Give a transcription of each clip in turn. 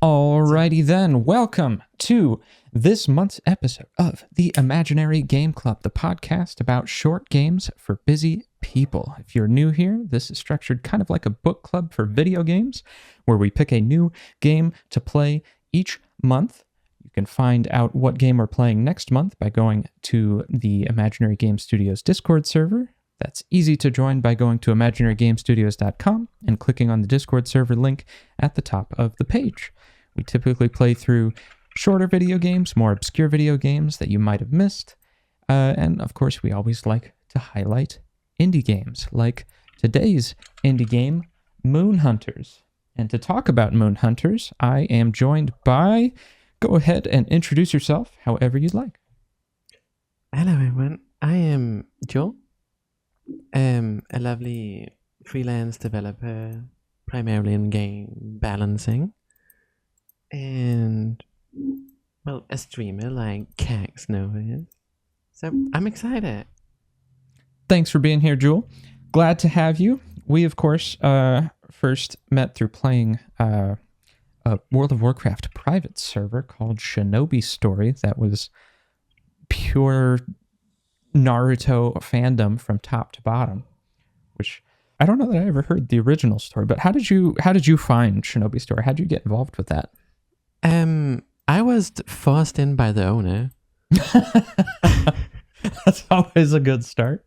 Alrighty then, welcome to this month's episode of the Imaginary Game Club, the podcast about short games for busy people. If you're new here, this is structured kind of like a book club for video games, where we pick a new game to play each month. You can find out what game we're playing next month by going to the Imaginary Game Studios Discord server. That's easy to join by going to imaginarygamestudios.com and clicking on the Discord server link at the top of the page. We typically play through shorter video games, more obscure video games that you might have missed. And of course, we always like to highlight indie games, like today's indie game, Moon Hunters. And to talk about Moon Hunters, I am joined by... Go ahead and introduce yourself however you'd like. Hello, everyone. I am Joel. A lovely freelance developer, primarily in game balancing. And, well, a streamer like Cax Nova. So I'm excited. Thanks for being here, Jewel. Glad to have you. We, of course, first met through playing a World of Warcraft private server called Shinobi Story that was pure Naruto fandom from top to bottom, which I don't know that I ever heard the original story, but how did you find Shinobi Story? How did you get involved with that? I was forced in by the owner. That's always a good start.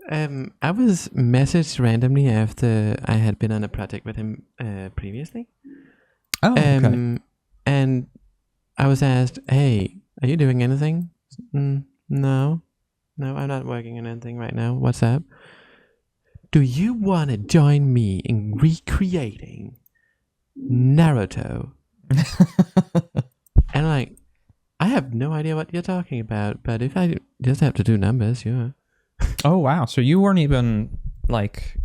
I was messaged randomly after I had been on a project with him previously. Oh, okay. And I was asked, "Hey, are you doing anything?" No, I'm not working on anything right now. What's up? Do you want to join me in recreating Naruto? And like, I have no idea what you're talking about, but if I just have to do numbers, yeah. Oh, wow. So you weren't even like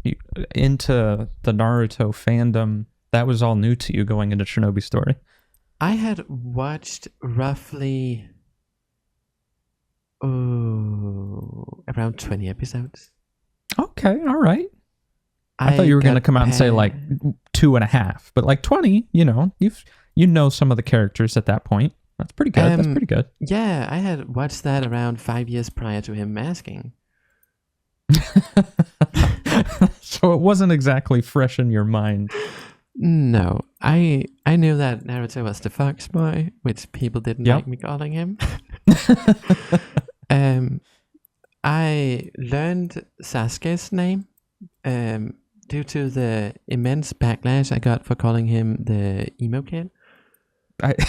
into the Naruto fandom. That was all new to you going into Shinobi Story. I had watched roughly around 20 episodes. Okay, all right. I thought you were going to come out and say like 2.5, but like 20, you know some of the characters at that point. That's pretty good. That's pretty good. Yeah, I had watched that around 5 years prior to him masking. So it wasn't exactly fresh in your mind. No, I knew that Naruto was the fox boy, which people didn't like me calling him. I learned Sasuke's name due to the immense backlash I got for calling him the emo kid. But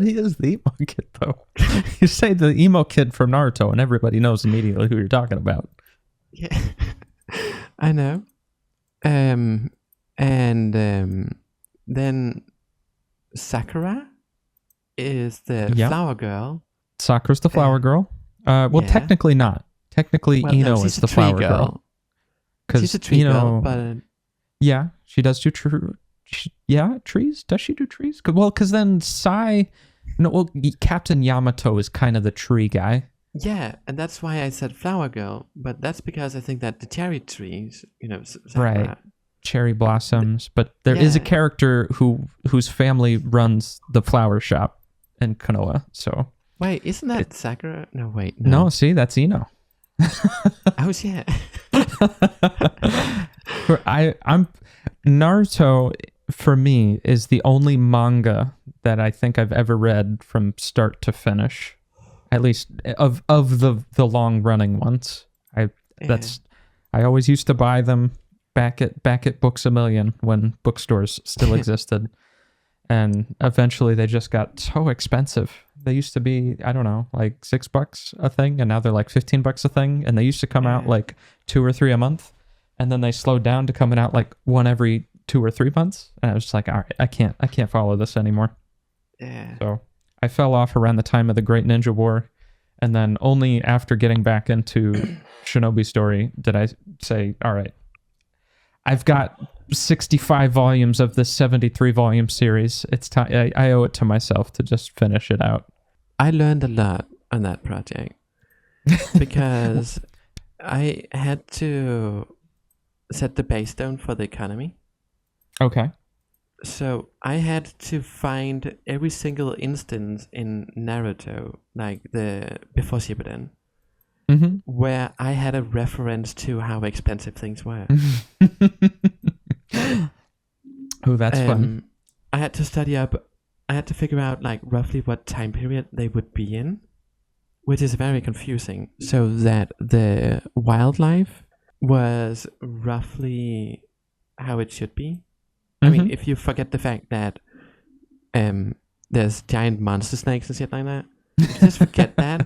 he is the emo kid, though. You say the emo kid from Naruto, and everybody knows immediately who you're talking about. Yeah, I know. And then Sakura is the flower girl. Sakura's the flower girl. Technically not. Technically, Ino is the flower girl. She's a tree girl, but... Yeah, she does do trees? Does she do trees? Because then Captain Yamato is kind of the tree guy. Yeah, and that's why I said flower girl, but that's because I think that the cherry trees, Sakura, right, cherry blossoms, but there is a character whose family runs the flower shop in Konoha, so... Wait, isn't that Sakura? No, wait. No, see, that's Ino. Oh, yeah. I'm Naruto, for me, is the only manga that I think I've ever read from start to finish. At least of the long running ones. I always used to buy them back at Books A Million when bookstores still existed. And eventually they just got so expensive. They used to be, I don't know, like $6 a thing, and now they're like $15 a thing. And they used to come out like 2 or 3 a month, and then they slowed down to coming out like one every 2 or 3 months. And I was just like, all right, I can't follow this anymore. Yeah. So I fell off around the time of the Great Ninja War, and then only after getting back into Shinobi Story did I say, all right, I've got 65 volumes of this 73 volume series. It's time. I owe it to myself to just finish it out. I learned a lot on that project because I had to set the base stone for the economy. Okay. So I had to find every single instance in Naruto, like the before Shippuden, Mm-hmm. where I had a reference to how expensive things were. Oh, that's fun. I had to study up. I had to figure out like roughly what time period they would be in, which is very confusing. So that the wildlife was roughly how it should be. I mean, if you forget the fact that there's giant monster snakes and shit like that, if you just forget that,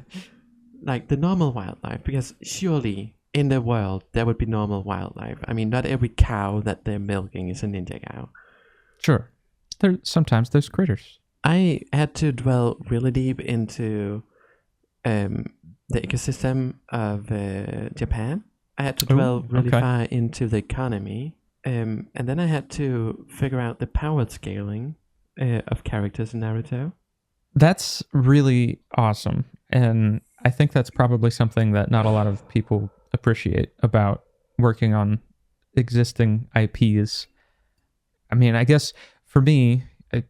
like the normal wildlife, because surely in the world there would be normal wildlife. I mean, not every cow that they're milking is a ninja cow. Sure. Sometimes there's critters. I had to dwell really deep into the ecosystem of Japan. I had to dwell really far into the economy. And then I had to figure out the power scaling of characters in Naruto. That's really awesome. And I think that's probably something that not a lot of people appreciate about working on existing IPs. I mean, I guess for me,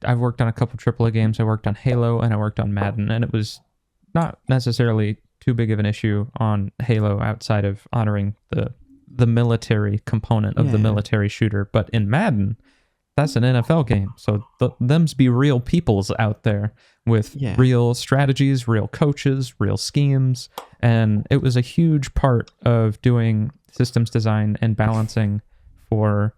I've worked on a couple AAA games. I worked on Halo and I worked on Madden, and it was not necessarily too big of an issue on Halo outside of honoring the military component of the military shooter. But in Madden, that's an NFL game. So them's be real peoples out there with real strategies, real coaches, real schemes. And it was a huge part of doing systems design and balancing for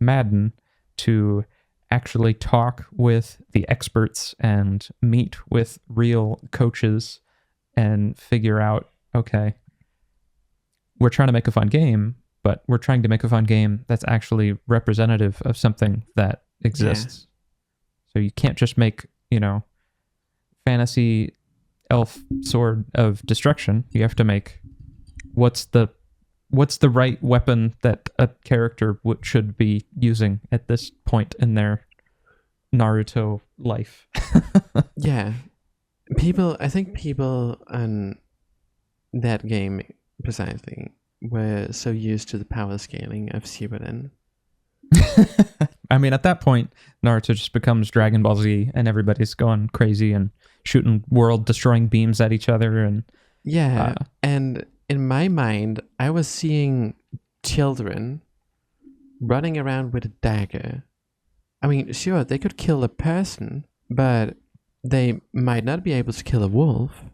Madden to actually talk with the experts and meet with real coaches and figure out, okay, we're trying to make a fun game, but we're trying to make a fun game that's actually representative of something that exists. So you can't just make, fantasy elf sword of destruction. You have to make what's the right weapon that a character should be using at this point in their Naruto life. Yeah. I think people on that game precisely were so used to the power scaling of Shippuden. I mean, at that point, Naruto just becomes Dragon Ball Z and everybody's going crazy and shooting world-destroying beams at each other. And and in my mind, I was seeing children running around with a dagger. I mean, sure, they could kill a person, but they might not be able to kill a wolf.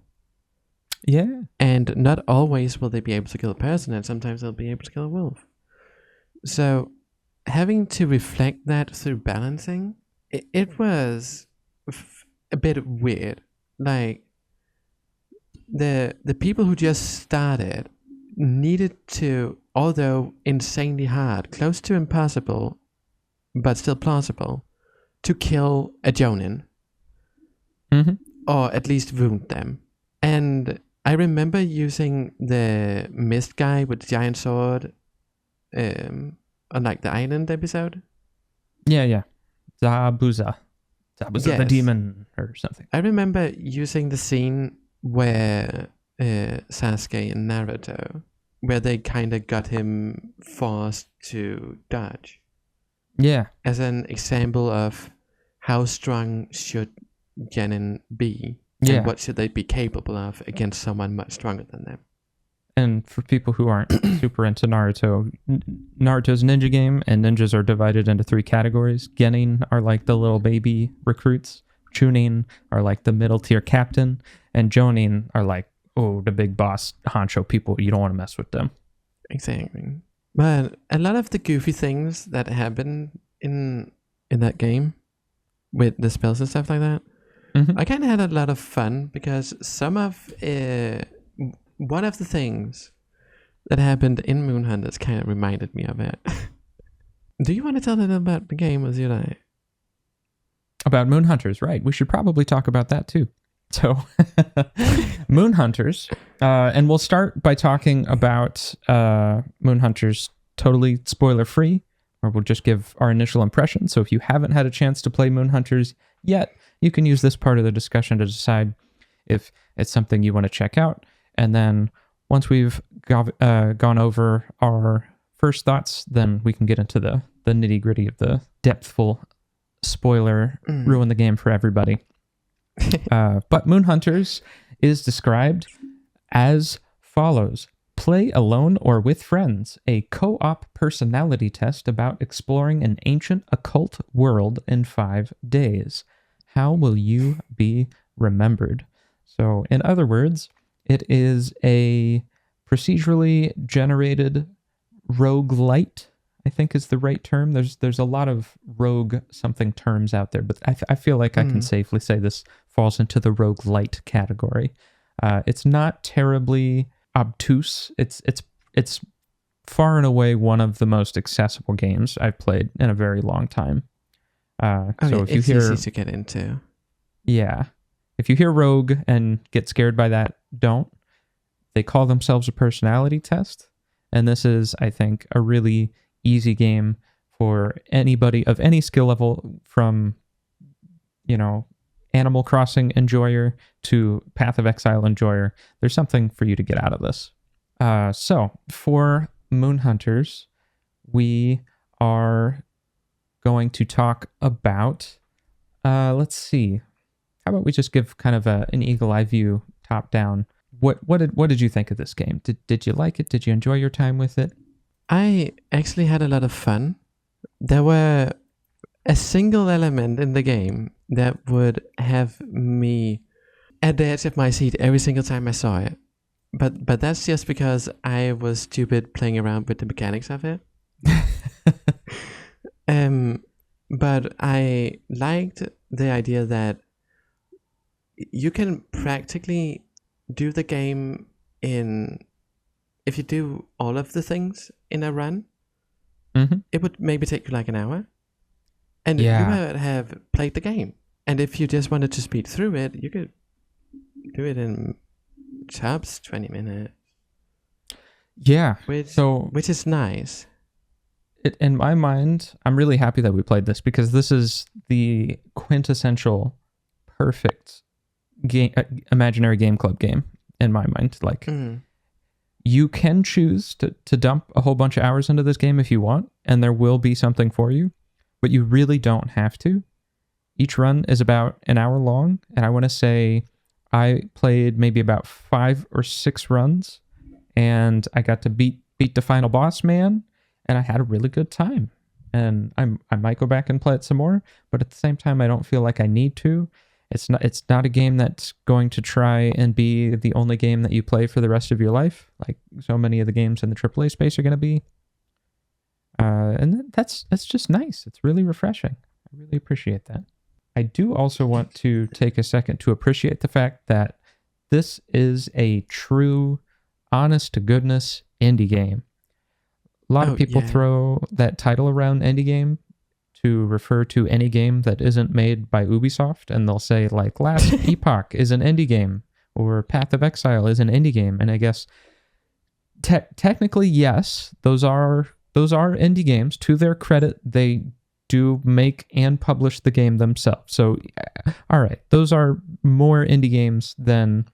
Yeah. And not always will they be able to kill a person, and sometimes they'll be able to kill a wolf. So having to reflect that through balancing, it was a bit weird. Like, the people who just started needed to, although insanely hard, close to impossible, but still plausible, to kill a Jonin. Mm-hmm. Or at least wound them. And I remember using the mist guy with the giant sword on like the island episode. Yeah. Zabuza the demon or something. I remember using the scene where Sasuke and Naruto, where they kind of got him forced to dodge. Yeah. As an example of how strong should Genin be? Yeah. And what should they be capable of against someone much stronger than them? And for people who aren't super into Naruto, Naruto's ninja game, and ninjas are divided into 3 categories. Genin are like the little baby recruits. Chunin are like the middle tier captain. And Jonin are like, the big boss honcho people. You don't want to mess with them. Exactly. But a lot of the goofy things that happen in that game with the spells and stuff like that, I kind of had a lot of fun because some of one of the things that happened in Moon Hunters kind of reminded me of it. Do you want to tell a little about the game, or should I? About Moon Hunters, right. We should probably talk about that too. So, Moon Hunters, and we'll start by talking about Moon Hunters totally spoiler-free, or we'll just give our initial impression. So if you haven't had a chance to play Moon Hunters yet, you can use this part of the discussion to decide if it's something you want to check out. And then once we've gone over our first thoughts, then we can get into the nitty gritty of the depthful spoiler, ruin the game for everybody. But Moonhunters is described as follows. Play alone or with friends, a co-op personality test about exploring an ancient occult world in 5 days. How will you be remembered? So, in other words, it is a procedurally generated roguelite, I think is the right term. There's a lot of rogue something terms out there, but I feel like I can safely say this falls into the roguelite category. It's not terribly obtuse. It's far and away one of the most accessible games I've played in a very long time. So if you hear, easy to get into. Yeah. If you hear rogue and get scared by that, don't. They call themselves a personality test. And this is, I think, a really easy game for anybody of any skill level, from, Animal Crossing enjoyer to Path of Exile enjoyer. There's something for you to get out of this. So for Moonhunters, we are going to talk about, let's see. How about we just give kind of an eagle eye view, top down. What did you think of this game? Did you like it? Did you enjoy your time with it? I actually had a lot of fun. There were a single element in the game that would have me at the edge of my seat every single time I saw it. But that's just because I was stupid playing around with the mechanics of it. But I liked the idea that you can practically do the game if you do all of the things in a run, it would maybe take you like an hour. And you would have played the game. And if you just wanted to speed through it, you could do it in tops 20 minutes. Yeah. Which is nice. In my mind, I'm really happy that we played this, because this is the quintessential perfect game, imaginary game club game in my mind. Like, you can choose to dump a whole bunch of hours into this game if you want, and there will be something for you, but you really don't have to. Each run is about an hour long, and I want to say I played maybe about 5 or 6 runs, and I got to beat the final boss man, and I had a really good time. And I might go back and play it some more, but at the same time, I don't feel like I need to. It's not a game that's going to try and be the only game that you play for the rest of your life, like so many of the games in the AAA space are going to be. And that's just nice. It's really refreshing. I really appreciate that. I do also want to take a second to appreciate the fact that this is a true, honest-to-goodness indie game. A lot of people throw that title around indie game to refer to any game that isn't made by Ubisoft, and they'll say, like, Last Epoch is an indie game, or Path of Exile is an indie game. And I guess technically, yes, those are indie games. To their credit, they do make and publish the game themselves. So, all right, those are more indie games than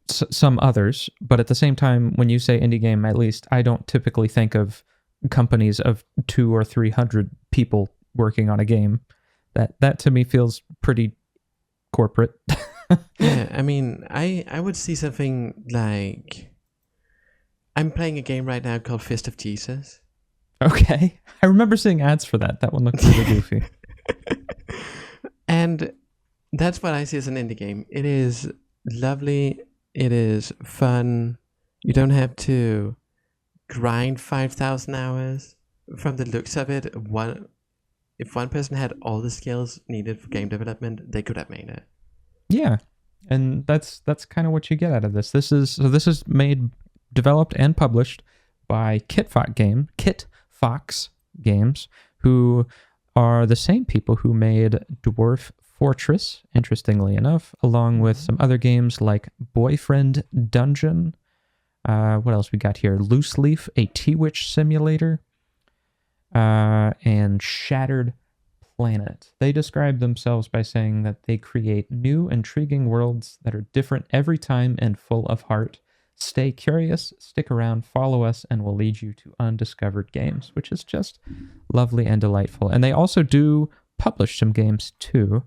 some others. But at the same time, when you say indie game, at least I don't typically think of companies of 200 or 300 people working on a game. That to me feels pretty corporate. Yeah, I mean, I would see something like, I'm playing a game right now called Fist of Jesus. Okay. I remember seeing ads for that. That one looked really goofy. And that's what I see as an indie game. It is lovely. It is fun. You don't have to grind 5,000 hours. From the looks of it, if one person had all the skills needed for game development, they could have made it. Yeah. And that's kind of what you get out of this. This is developed and published by Kit Fox Games, who are the same people who made Dwarf Fortress, interestingly enough, along with some other games like Boyfriend Dungeon. What else we got here? Loose Leaf, a T-Witch simulator, and Shattered Planet. They describe themselves by saying that they create new, intriguing worlds that are different every time and full of heart. Stay curious, stick around, follow us, and we'll lead you to undiscovered games, which is just lovely and delightful. And they also do publish some games too.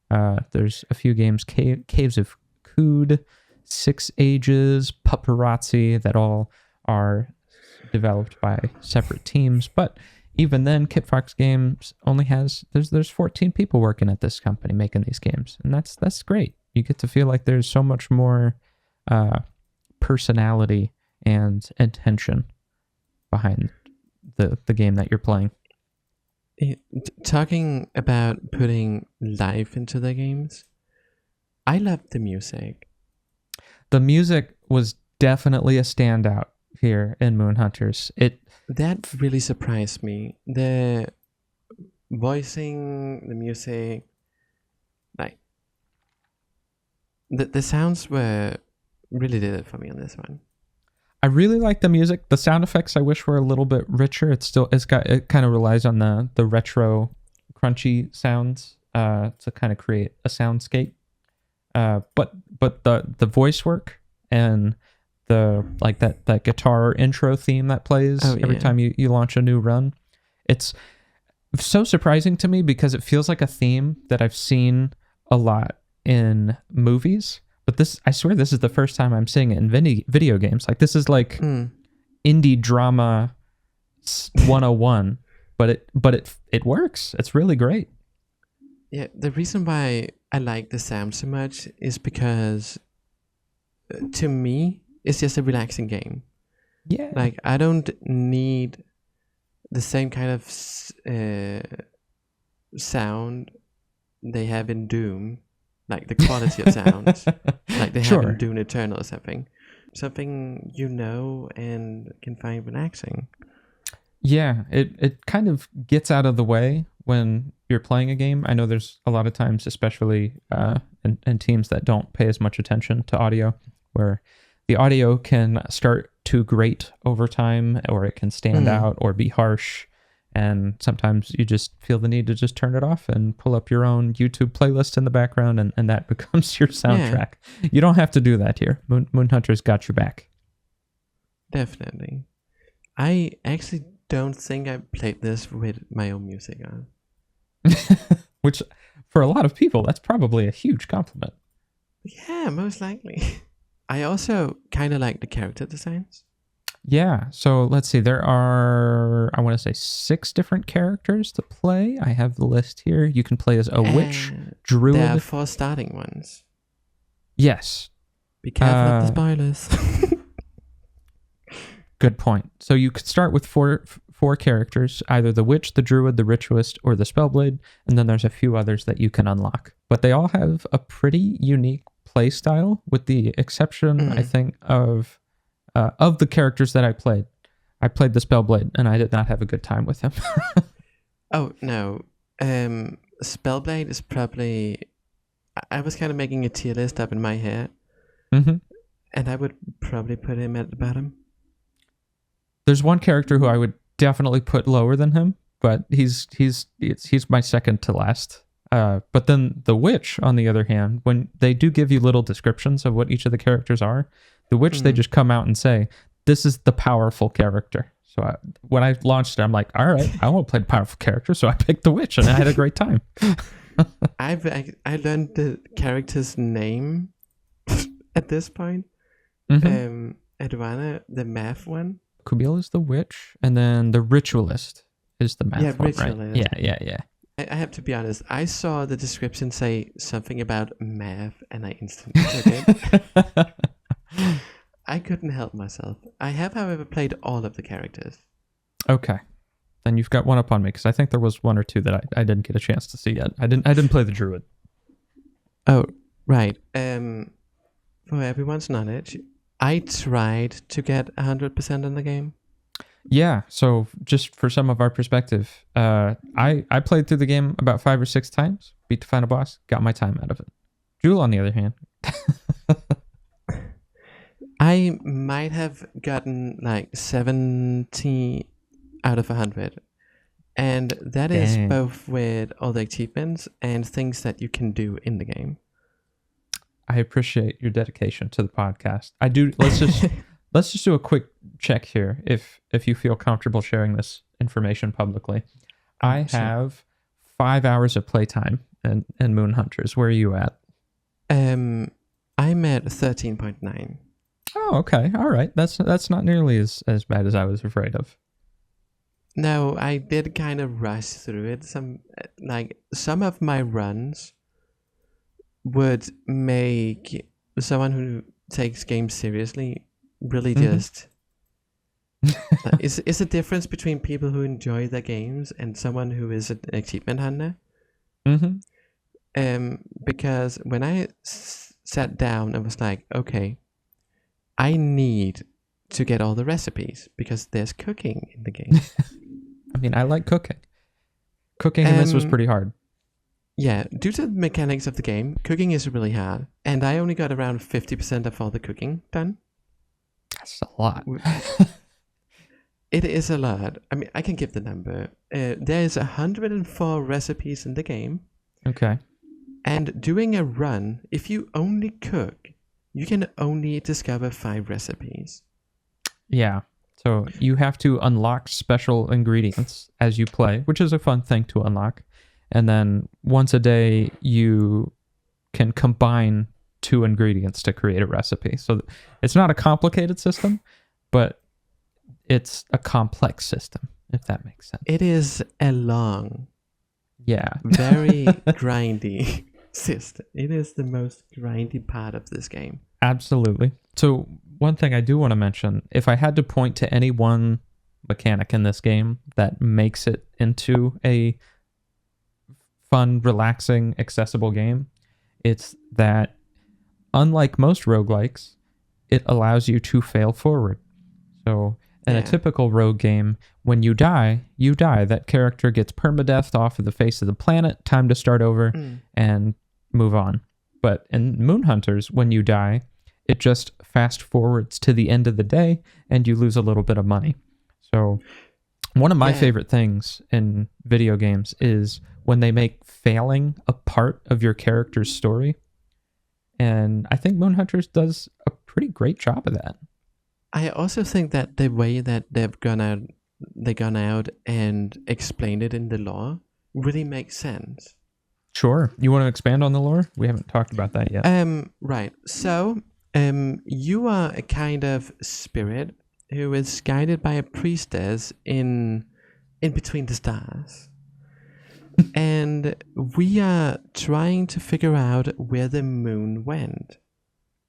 There's a few games, Caves of Kood, Six Ages, Paparazzi, that all are developed by separate teams. But even then, Kitfox Games only has there's 14 people working at this company making these games, and that's great. You get to feel like there's so much more personality and intention behind the game that you're playing. Talking about putting life into the games, I love the music. The music was definitely a standout here in Moon Hunters. That really surprised me. The voicing, the music, like the sounds were really did it for me on this one. I really like the music. The sound effects I wish were a little bit richer. It kind of relies on the retro crunchy sounds to kind of create a soundscape. But the voice work and that guitar intro theme that plays every time you launch a new run, it's so surprising to me because it feels like a theme that I've seen a lot in movies. But I swear this is the first time I'm seeing it in video games. Like, this is like indie drama 101, but it works. It's really great. Yeah, the reason why I like the sound so much is because to me, it's just a relaxing game. Yeah. Like, I don't need the same kind of sound they have in Doom. Like the quality of sounds, like they have in Doom Eternal or something and can find relaxing. Yeah, it kind of gets out of the way when you're playing a game. I know there's a lot of times, especially in teams that don't pay as much attention to audio, where the audio can start to grate over time, or it can stand out or be harsh. And sometimes you just feel the need to just turn it off and pull up your own YouTube playlist in the background, and that becomes your soundtrack. Yeah. You don't have to do that here. Moon Hunters got your back. Definitely. I actually don't think I played this with my own music on. Which, for a lot of people, that's probably a huge compliment. Yeah, most likely. I also kind of like the character designs. Yeah, so let's see. There are, I want to say, 6 different characters to play. I have the list here. You can play as a witch, druid. There are 4 starting ones. Yes. Be careful of the spoilers. Good point. So you could start with four characters, either the witch, the druid, the ritualist, or the spellblade, and then there's a few others that you can unlock. But they all have a pretty unique play style, with the exception, I think, of the characters that I played. I played the Spellblade, and I did not have a good time with him. Oh, no. Spellblade is probably... I was kind of making a tier list up in my head. Mm-hmm. And I would probably put him at the bottom. There's one character who I would definitely put lower than him, but he's my second to last. But then the witch, on the other hand, when they do give you little descriptions of what each of the characters are, the witch, they just come out and say, this is the powerful character. So when I launched it, I'm like, all right, I want to play the powerful character. So I picked the witch, and I had a great time. I learned the character's name at this point. Edwana, the math one. Kubil is the witch, and then the ritualist is the math one, ritualist. Right? Yeah. I have to be honest. I saw the description say something about math, and I instantly took it. I couldn't help myself. I have, however, played all of the characters. Okay, then you've got one up on me, because I think there was 1 or 2 that I didn't get a chance to see yet. I didn't play the druid. Oh, right. For everyone's knowledge, I tried to get 100% in the game. Yeah, so just for some of our perspective, I played through the game about 5 or 6 times, beat the final boss, got my time out of it. Jewel, on the other hand... I might have gotten like 70 out of 100. And that is Dang. both with all the achievements and things that you can do in the game. I appreciate your dedication to the podcast. I do. Let's just do a quick check here. If you feel comfortable sharing this information publicly, I Sure. have 5 hours of playtime in Moon Hunters. Where are you at? I'm at 13.9. Oh, okay. All right. That's not nearly as bad as I was afraid of. No, I did kind of rush through it. Some of my runs would make someone who takes games seriously really Mhm. just is a difference between people who enjoy their games and someone who is an achievement hunter. Mm-hmm. Because when I sat down and was like, okay, I need to get all the recipes because there's cooking in the game. I mean, I like cooking. Cooking in this was pretty hard. Yeah, due to the mechanics of the game, cooking is really hard, and I only got around 50% of all the cooking done. That's a lot. It is a lot. I mean, I can give the number. There's 104 recipes in the game, Okay. and doing a run, if you only cook, you can only discover 5 recipes. Yeah. So you have to unlock special ingredients as you play, which is a fun thing to unlock. And then once a day, you can combine 2 ingredients to create a recipe. So it's not a complicated system, but it's a complex system, if that makes sense. It is a long, Yeah. very grindy system. It is the most grindy part of this game. Absolutely. So one thing I do want to mention, if I had to point to any one mechanic in this game that makes it into a fun, relaxing, accessible game, it's that unlike most roguelikes, it allows you to fail forward. So in a typical rogue game, when you die, you die. That character gets permadeath off of the face of the planet, time to start over and move on. But in Moon Hunters, when you die, it just fast forwards to the end of the day and you lose a little bit of money. So one of my favorite things in video games is when they make failing a part of your character's story. And I think Moon Hunters does a pretty great job of that. I also think that the way that they've gone out and explained it in the lore really makes sense. Sure. You want to expand on the lore? We haven't talked about that yet. Right. So, you are a kind of spirit who is guided by a priestess in between the stars. And we are trying to figure out where the moon went.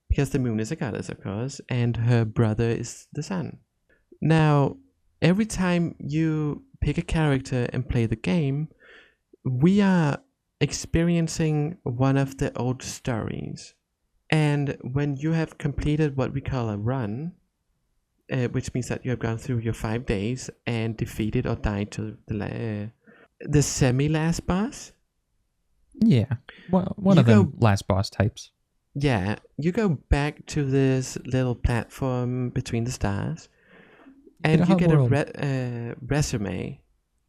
Because the moon is a goddess, of course, and her brother is the sun. Now, every time you pick a character and play the game, we are experiencing one of the old stories. And when you have completed what we call a run, which means that you have gone through your 5 days and defeated or died to the semi-last boss. Yeah. Well, one of them last boss types. Yeah, you go back to this little platform between the stars, and you get a resume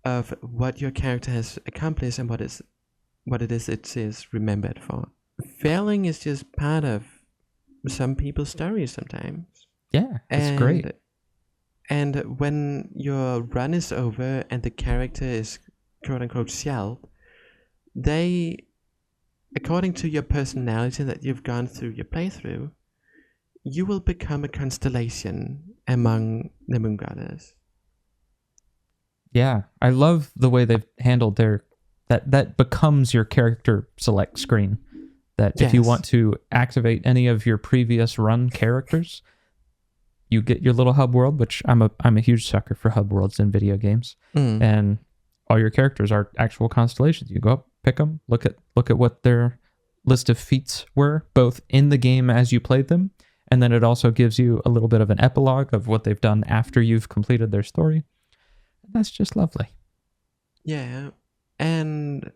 of what your character has accomplished and what it is remembered for. Failing is just part of some people's stories sometimes. Yeah, it's great. And when your run is over and the character is quote unquote shelved, they, according to your personality that you've gone through your playthrough, you will become a constellation among the moon goddess. Yeah, I love the way they've handled that becomes your character select screen. That if you want to activate any of your previous run characters, you get your little hub world, which I'm a huge sucker for hub worlds in video games. And all your characters are actual constellations. You go up, pick them, look at what their list of feats were, both in the game as you played them, and then it also gives you a little bit of an epilogue of what they've done after you've completed their story. And that's just lovely. Yeah, and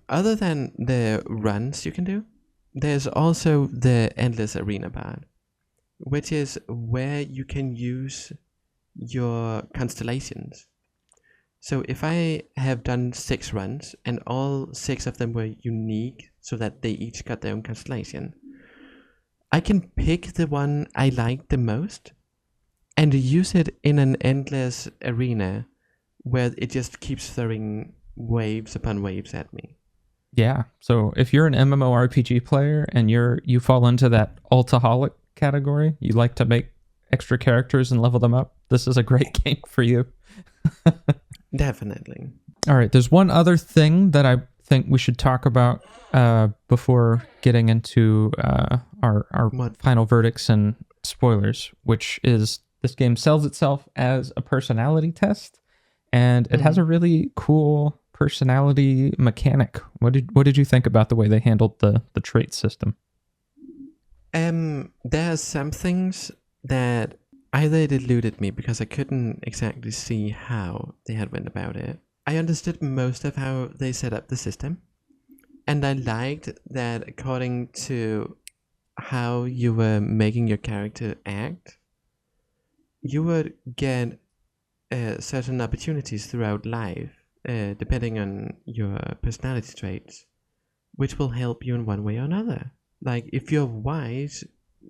other than the runs you can do, there's also the endless arena part, which is where you can use your constellations. So if I have done 6 runs and all 6 of them were unique so that they each got their own constellation, I can pick the one I like the most and use it in an endless arena where it just keeps throwing waves upon waves at me. Yeah. So if you're an MMORPG player and you fall into that ultaholic category, you like to make extra characters and level them up, this is a great game for you. Definitely. All right. There's one other thing that I think we should talk about before getting into our What? final verdicts and spoilers, which is this game sells itself as a personality test, and it has a really cool personality mechanic. What did you think about the way they handled the trait system? There are some things that either it eluded me because I couldn't exactly see how they had went about it. I understood most of how they set up the system, and I liked that according to how you were making your character act, you would get certain opportunities throughout life, depending on your personality traits, which will help you in one way or another. Like, if you're wise,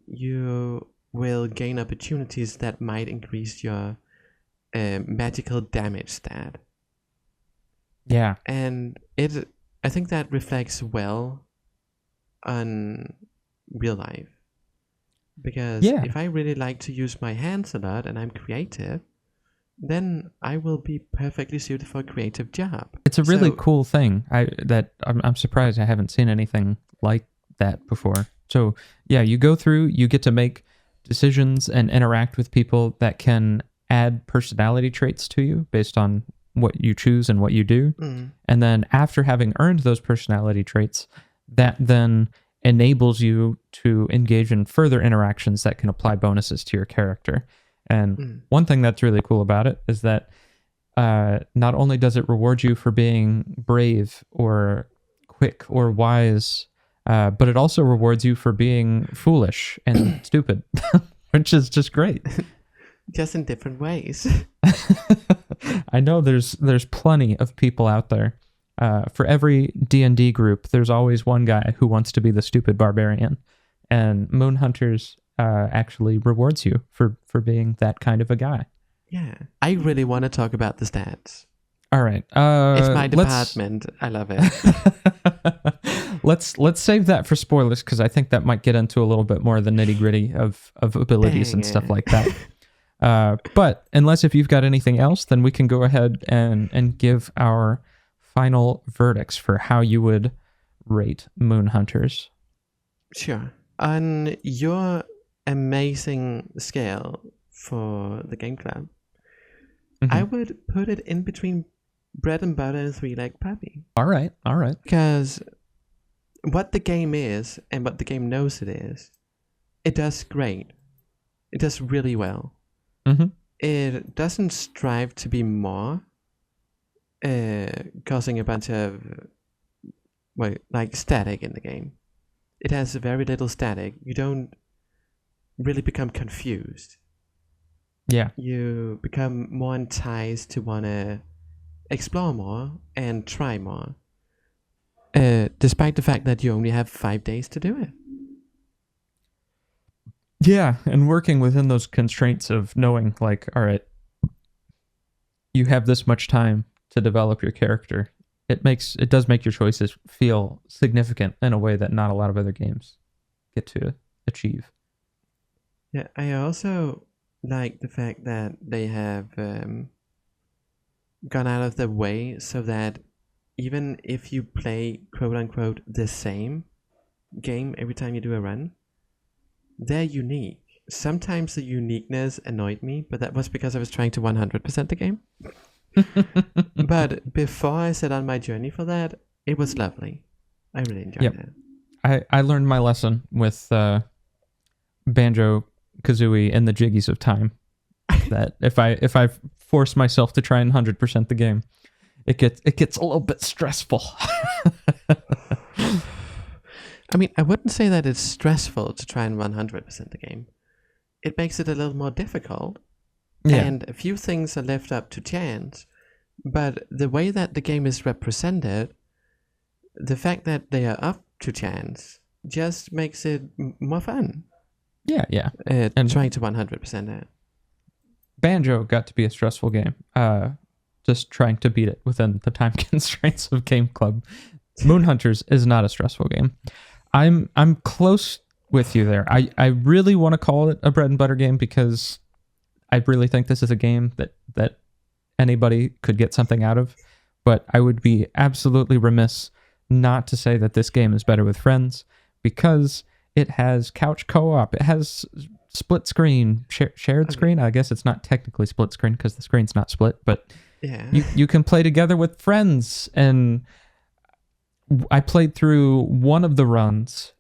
you will gain opportunities that might increase your magical damage stat. Yeah. And I think that reflects well on real life. Because if I really like to use my hands a lot and I'm creative, then I will be perfectly suited for a creative job. It's a really cool thing. I'm surprised I haven't seen anything like that before. So yeah, you go through, you get to make decisions and interact with people that can add personality traits to you based on what you choose and what you do. And then after having earned those personality traits, that then enables you to engage in further interactions that can apply bonuses to your character. And one thing that's really cool about it is that not only does it reward you for being brave or quick or wise, but it also rewards you for being foolish and stupid, which is just great. Just in different ways. I know there's plenty of people out there. For every D&D group, there's always one guy who wants to be the stupid barbarian, and Moonhunters actually rewards you for being that kind of a guy. Yeah, I really want to talk about the stats. All right, it's my department. I love it. Let's save that for spoilers, because I think that might get into a little bit more of the nitty gritty of abilities and stuff like that. But unless if you've got anything else, then we can go ahead and give our final verdicts for how you would rate Moonhunters. Sure. On your amazing scale for the game club, I would put it in between bread and butter and three-leg puppy. All right. Because what the game is and what the game knows it does great. It does really well. It doesn't strive to be more, causing a bunch of static in the game. It has very little static. You don't really become confused. Yeah. You become more enticed to want to explore more and try more, despite the fact that you only have 5 days to do it. Yeah, and working within those constraints of knowing, like, all right, you have this much time to develop your character. It does make your choices feel significant in a way that not a lot of other games get to achieve. Yeah, I also like the fact that they have gone out of their way so that even if you play quote-unquote the same game every time you do a run, they're unique. Sometimes the uniqueness annoyed me, but that was because I was trying to 100% the game. But before I set on my journey for that, it was lovely. I really enjoyed it. I learned my lesson with Banjo-Kazooie and the Jiggies of Time. That if I force myself to try and 100% the game, it gets a little bit stressful. I mean, I wouldn't say that it's stressful to try and 100% the game. It makes it a little more difficult. Yeah. And a few things are left up to chance, But the way that the game is represented, the fact that they are up to chance just makes it more fun. Yeah. And trying to 100% it. Banjo got to be a stressful game. Just trying to beat it within the time constraints of Game Club. Moon Hunters is not a stressful game. I'm close with you there. I really want to call it a bread and butter game because I really think this is a game that anybody could get something out of. But I would be absolutely remiss not to say that this game is better with friends because it has couch co-op. It has split screen, shared screen. I guess it's not technically split screen because the screen's not split, but Yeah. you can play together with friends. And I played through one of the runs,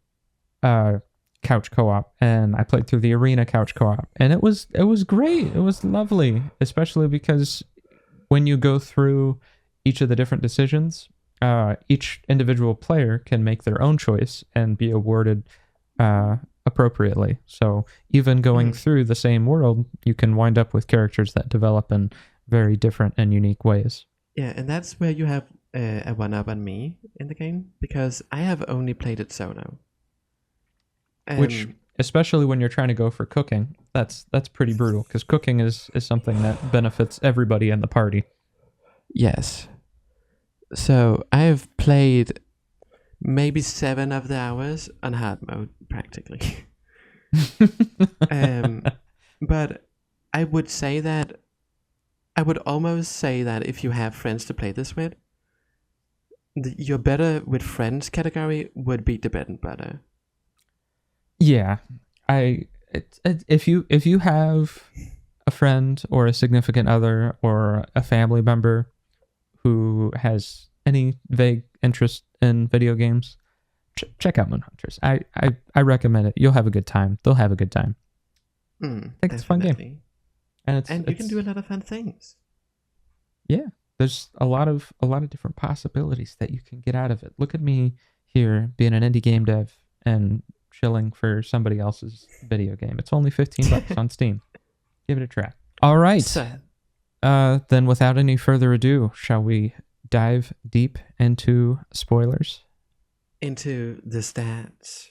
couch co-op, and I played through the arena couch co-op, and it was great. It was lovely, especially because when you go through each of the different decisions, each individual player can make their own choice and be awarded appropriately. So even going through the same world, you can wind up with characters that develop in very different and unique ways. Yeah, and that's where you have a one-up on me in the game, because I have only played it solo. Which, especially when you're trying to go for cooking, that's pretty brutal, because cooking is something that benefits everybody in the party. Yes. So I have played maybe 7 of the hours on hard mode, practically. But I would say that I would almost say that if you have friends to play this with, your better with friends category would be the bread and butter. Yeah, if you have a friend or a significant other or a family member who has any vague interest in video games, check out Moon Hunters. I recommend it. You'll have a good time. They'll have a good time. I think it's a fun game, and you can do a lot of fun things. Yeah, there's a lot of different possibilities that you can get out of it. Look at me here being an indie game dev and chilling for somebody else's video game. It's only $15 on Steam. Give it a try. All right. So, then without any further ado, shall we dive deep into spoilers? into the stats.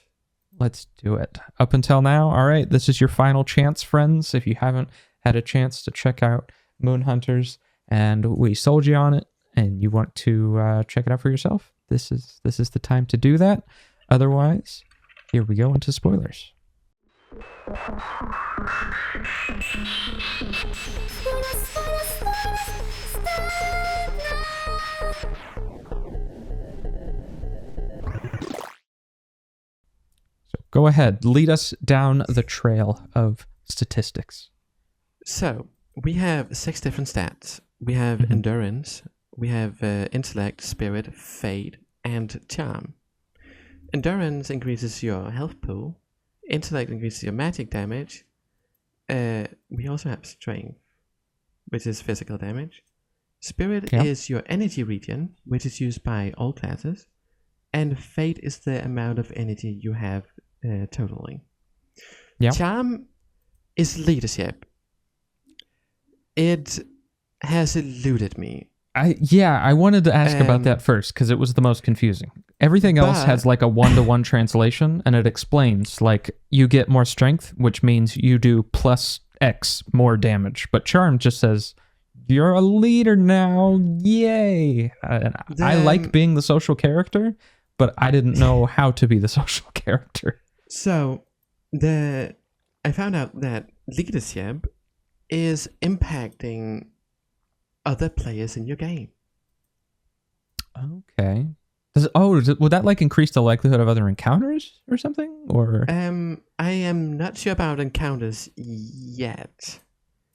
Let's do it. Up until now, all right, this is your final chance, friends. If you haven't had a chance to check out Moon Hunters and we sold you on it and you want to check it out for yourself, this is the time to do that. Otherwise, here we go into spoilers. So go ahead, lead us down the trail of statistics. So we have 6 different stats. We have endurance, we have intellect, spirit, fate, and charm. Endurance increases your health pool. Intellect increases your magic damage. We also have strength, which is physical damage. Spirit is your energy regen, which is used by all classes. And fate is the amount of energy you have totally. Yeah. Charm is leadership. It has eluded me. I wanted to ask about that first because it was the most confusing. Everything else has like a 1-to-1 translation, and it explains like you get more strength, which means you do plus X more damage. But charm just says you're a leader now, yay! I like being the social character, but I didn't know how to be the social character. So I found out that leadership is impacting other players in your game. Okay. Would that like increase the likelihood of other encounters or something? Or I am not sure about encounters yet.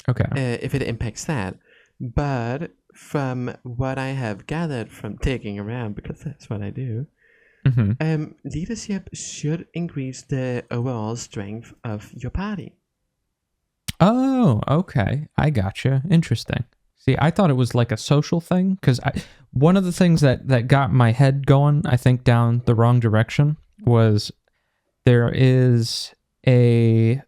Okay. If it impacts that, but from what I have gathered from digging around, because that's what I do, leadership should increase the overall strength of your party. Oh, okay. I gotcha. Interesting. See, I thought it was like a social thing because one of the things that got my head going, I think, down the wrong direction was there is a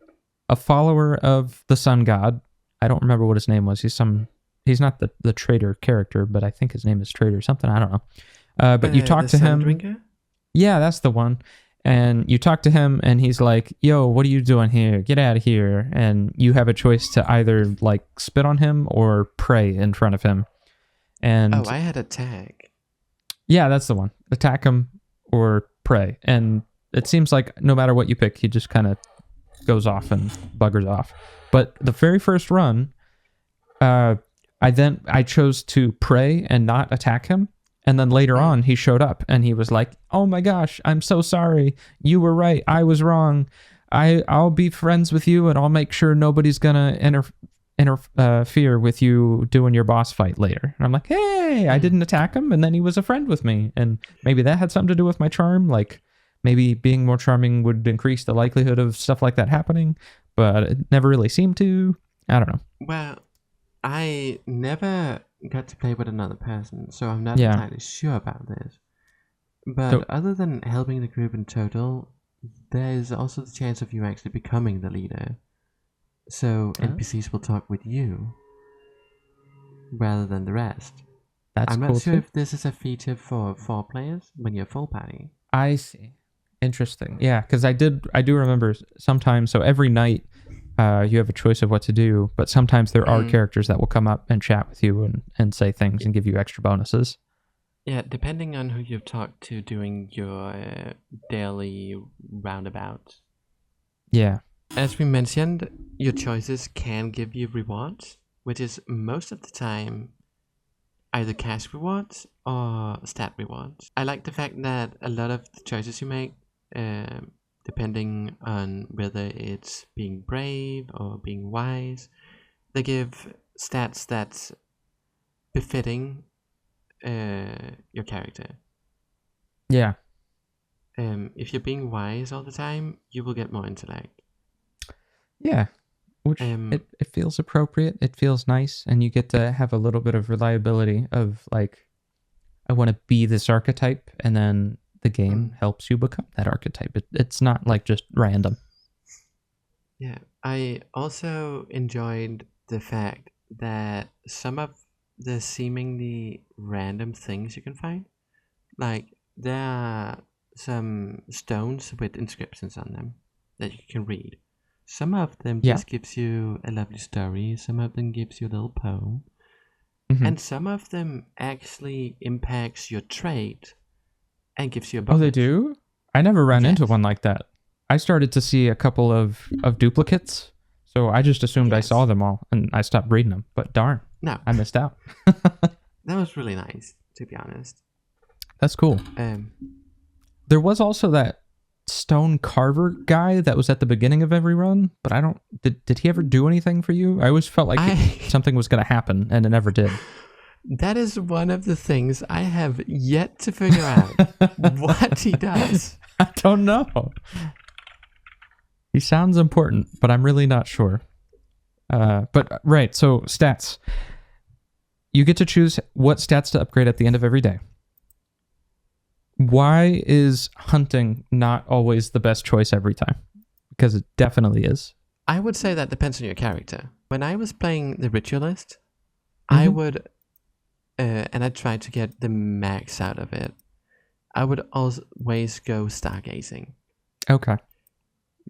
follower of the sun god. I don't remember what his name was. He's some he's not the traitor character, but I think his name is Traitor something. I don't know. But you talk to him. Drinker? Yeah, that's the one. And you talk to him and he's like, yo, what are you doing here? Get out of here. And you have a choice to either like spit on him or pray in front of him. And I had attack. yeah, that's the one. Attack him or pray. And it seems like no matter what you pick, he just kind of goes off and buggers off. But the very first run, I chose to pray and not attack him. And then later on, he showed up and he was like, oh my gosh, I'm so sorry. You were right. I was wrong. I'll be friends with you and I'll make sure nobody's going to interfere with you doing your boss fight later. And I'm like, hey, I didn't attack him. And then he was a friend with me. And maybe that had something to do with my charm. Like maybe being more charming would increase the likelihood of stuff like that happening. But it never really seemed to. I don't know. Well, I never got to play with another person, so I'm not Yeah. entirely sure about this. But So- other than helping the group in total, there's also the chance of you actually becoming the leader. So NPCs will talk with you rather than the rest. That's I'm cool not sure too. if this is a feature for 4 players when you're full party. I see. Interesting. Yeah, because I do remember sometimes. So every night, you have a choice of what to do, but sometimes there are characters that will come up and chat with you and say things and give you extra bonuses. Yeah, depending on who you've talked to during your daily roundabout. Yeah. As we mentioned, your choices can give you rewards, which is most of the time either cash rewards or stat rewards. I like the fact that a lot of the choices you make, depending on whether it's being brave or being wise, they give stats that's befitting your character. Yeah. If you're being wise all the time, you will get more intellect. Yeah. Which it feels appropriate. It feels nice. And you get to have a little bit of reliability of like, I want to be this archetype. And then the game helps you become that archetype. It's not like just random. Yeah. I also enjoyed the fact that some of the seemingly random things you can find, like there are some stones with inscriptions on them that you can read. Some of them just gives you a lovely story. Some of them gives you a little poem. Mhm. And some of them actually impacts your trait and gives you a bonus. Oh, they do? I never ran into Yes. one like that. I started to see a couple of duplicates, so I just assumed I Yes. saw them all, and I stopped reading them. But darn, No, I missed out. that was really nice, to be honest. That's cool. There was also that stone carver guy that was at the beginning of every run, but I don't... Did he ever do anything for you? I always felt like something was going to happen, and it never did. That is one of the things I have yet to figure out what he does. I don't know. He sounds important, but I'm really not sure. But right, so stats. You get to choose what stats to upgrade at the end of every day. Why is hunting not always the best choice every time? Because it definitely is. I would say that depends on your character. When I was playing the Ritualist, I would, and I tried to get the max out of it, I would always go stargazing. Okay.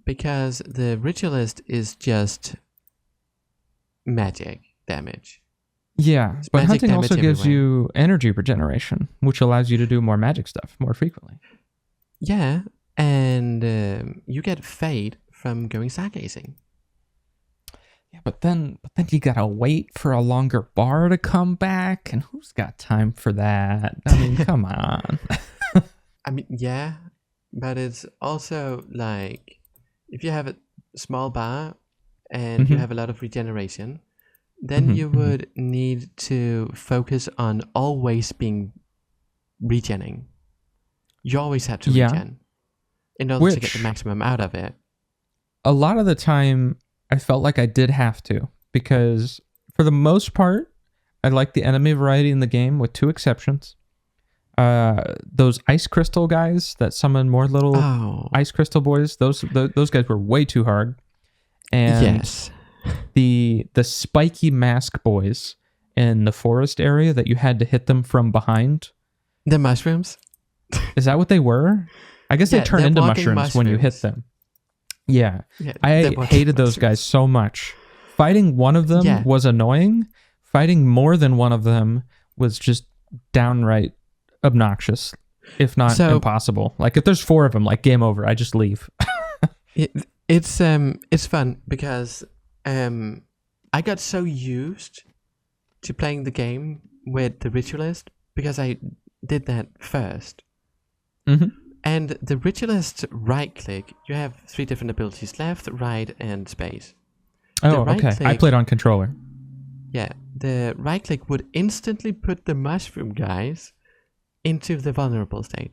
Because the Ritualist is just magic damage. Yeah, It's but magic hunting also damage gives everywhere. you energy regeneration, which allows you to do more magic stuff more frequently. Yeah, and you get fade from going stargazing. Yeah, but then you gotta wait for a longer bar to come back, and who's got time for that? I mean, come on. I mean, yeah, but it's also like if you have a small bar and you have a lot of regeneration, then you would need to focus on always being regening. You always have to regen in order to get the maximum out of it. A lot of the time, I felt like I did have to, because for the most part, I like the enemy variety in the game, with 2 exceptions. Those ice crystal guys that summon more little ice crystal boys, those guys were way too hard. And yes. the spiky mask boys in the forest area that you had to hit them from behind. The mushrooms? Is that what they were? I guess they turn they're into walking mushrooms when you hit mushrooms. them. Yeah. Yeah, I they're walking hated those guys mushrooms. so much. Fighting one of them Yeah. was annoying. Fighting more than one of them was just downright obnoxious, if not So- impossible. Like if there's 4 of them, like game over. I just leave. It's fun because I got so used to playing the game with the ritualist because I did that first. Mhm. And the ritualist right click, you have 3 different abilities: left, right, and space. Oh, right okay. I click- played on controller. Yeah, the right click would instantly put the mushroom guys into the vulnerable state.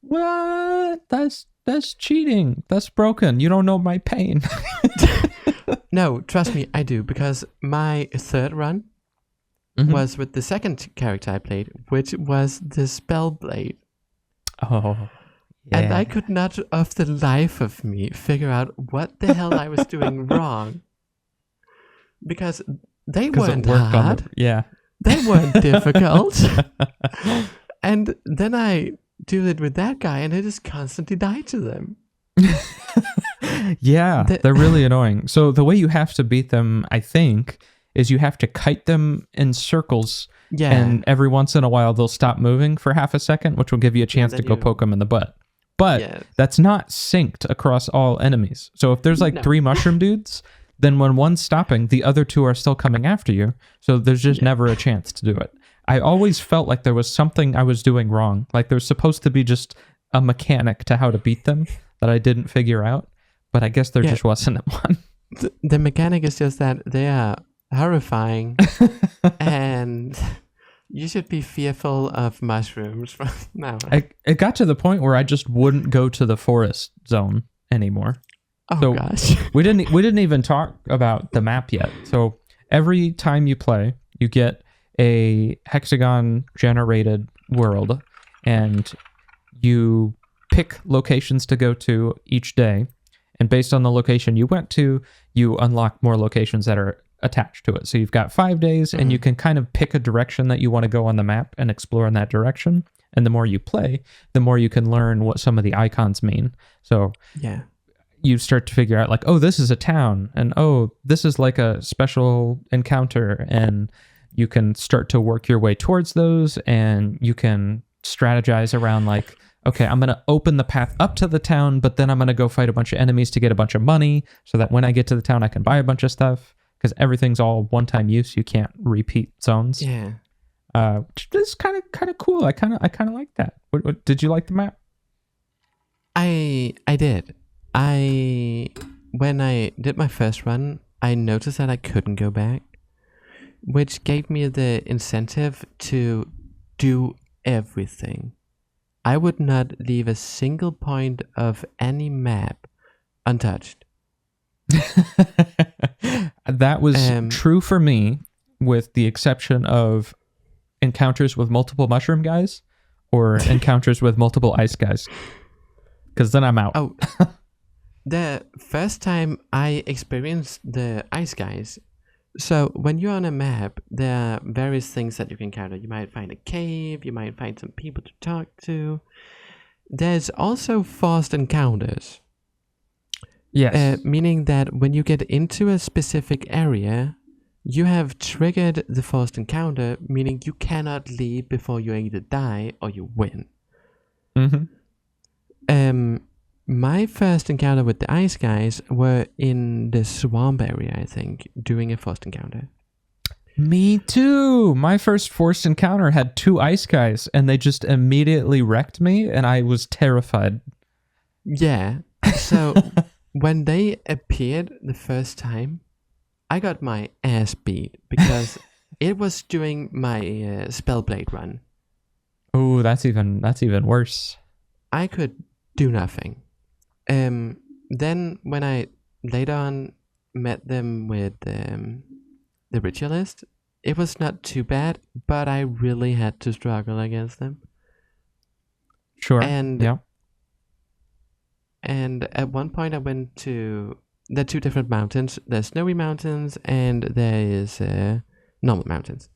What? That's cheating. That's broken. You don't know my pain. No, trust me, I do, because my third run Mhm. was with the second character I played, which was the Spellblade. Oh. And I yeah. could not, of the life of me, figure out what the hell I was doing wrong. Because they 'Cause it weren't worked on hard, the- yeah. they weren't difficult. And then I do it with that guy, and I just constantly die to them. Yeah, they're really annoying. So the way you have to beat them, I think, is you have to kite them in circles, Yeah. and every once in a while they'll stop moving for half a second, which will give you a chance to then go you- poke them in the butt. But Yes. that's not synced across all enemies. So if there's like No. 3 mushroom dudes, then when one's stopping, the other 2 are still coming after you. So there's just never a chance to do it. I always felt like there was something I was doing wrong. Like there's supposed to be just a mechanic to how to beat them that I didn't figure out. But I guess there Yeah. just wasn't one. The mechanic is just that they are horrifying, and you should be fearful of mushrooms from now on. It got to the point where I just wouldn't go to the forest zone anymore. Oh so- gosh. We didn't even talk about the map yet. So every time you play, you get a hexagon generated world, and you pick locations to go to each day. And based on the location you went to, you unlock more locations that are attached to it. So you've got 5 days, and you can kind of pick a direction that you want to go on the map and explore in that direction. And the more you play, the more you can learn what some of the icons mean. So Yeah. you start to figure out like, oh, this is a town, and oh, this is like a special encounter, and you can start to work your way towards those, and you can strategize around like, okay, I'm going to open the path up to the town, but then I'm going to go fight a bunch of enemies to get a bunch of money so that when I get to the town, I can buy a bunch of stuff, because everything's all one-time use. You can't repeat zones. Yeah. Which is kind of cool. I kind of like that. What, did you like the map? I did. When I did my first run, I noticed that I couldn't go back, which gave me the incentive to do everything. I would not leave a single point of any map untouched. That was Um, true for me, with the exception of encounters with multiple mushroom guys or encounters with multiple ice guys, because then I'm out. Oh, the first time I experienced the ice guys. So when you're on a map, there are various things that you can encounter. You might find a cave, you might find some people to talk to. There's also forced encounters, Yes. meaning that when you get into a specific area, you have triggered the forced encounter, meaning you cannot leave before you either die or you win. Mm-hmm. My first encounter with the ice guys were in the swamp area, I think, during a forced encounter. Me too. My first forced encounter had 2 ice guys, and they just immediately wrecked me, and I was terrified. Yeah. So when they appeared the first time, I got my ass beat because it was during my Spellblade run. Oh, that's even worse. I could do nothing. Then when I later on met them with the ritualist, it was not too bad, but I really had to struggle against them. Sure. And yeah. And at one point, I went to there are 2 different mountains. There's snowy mountains and there is normal mountains.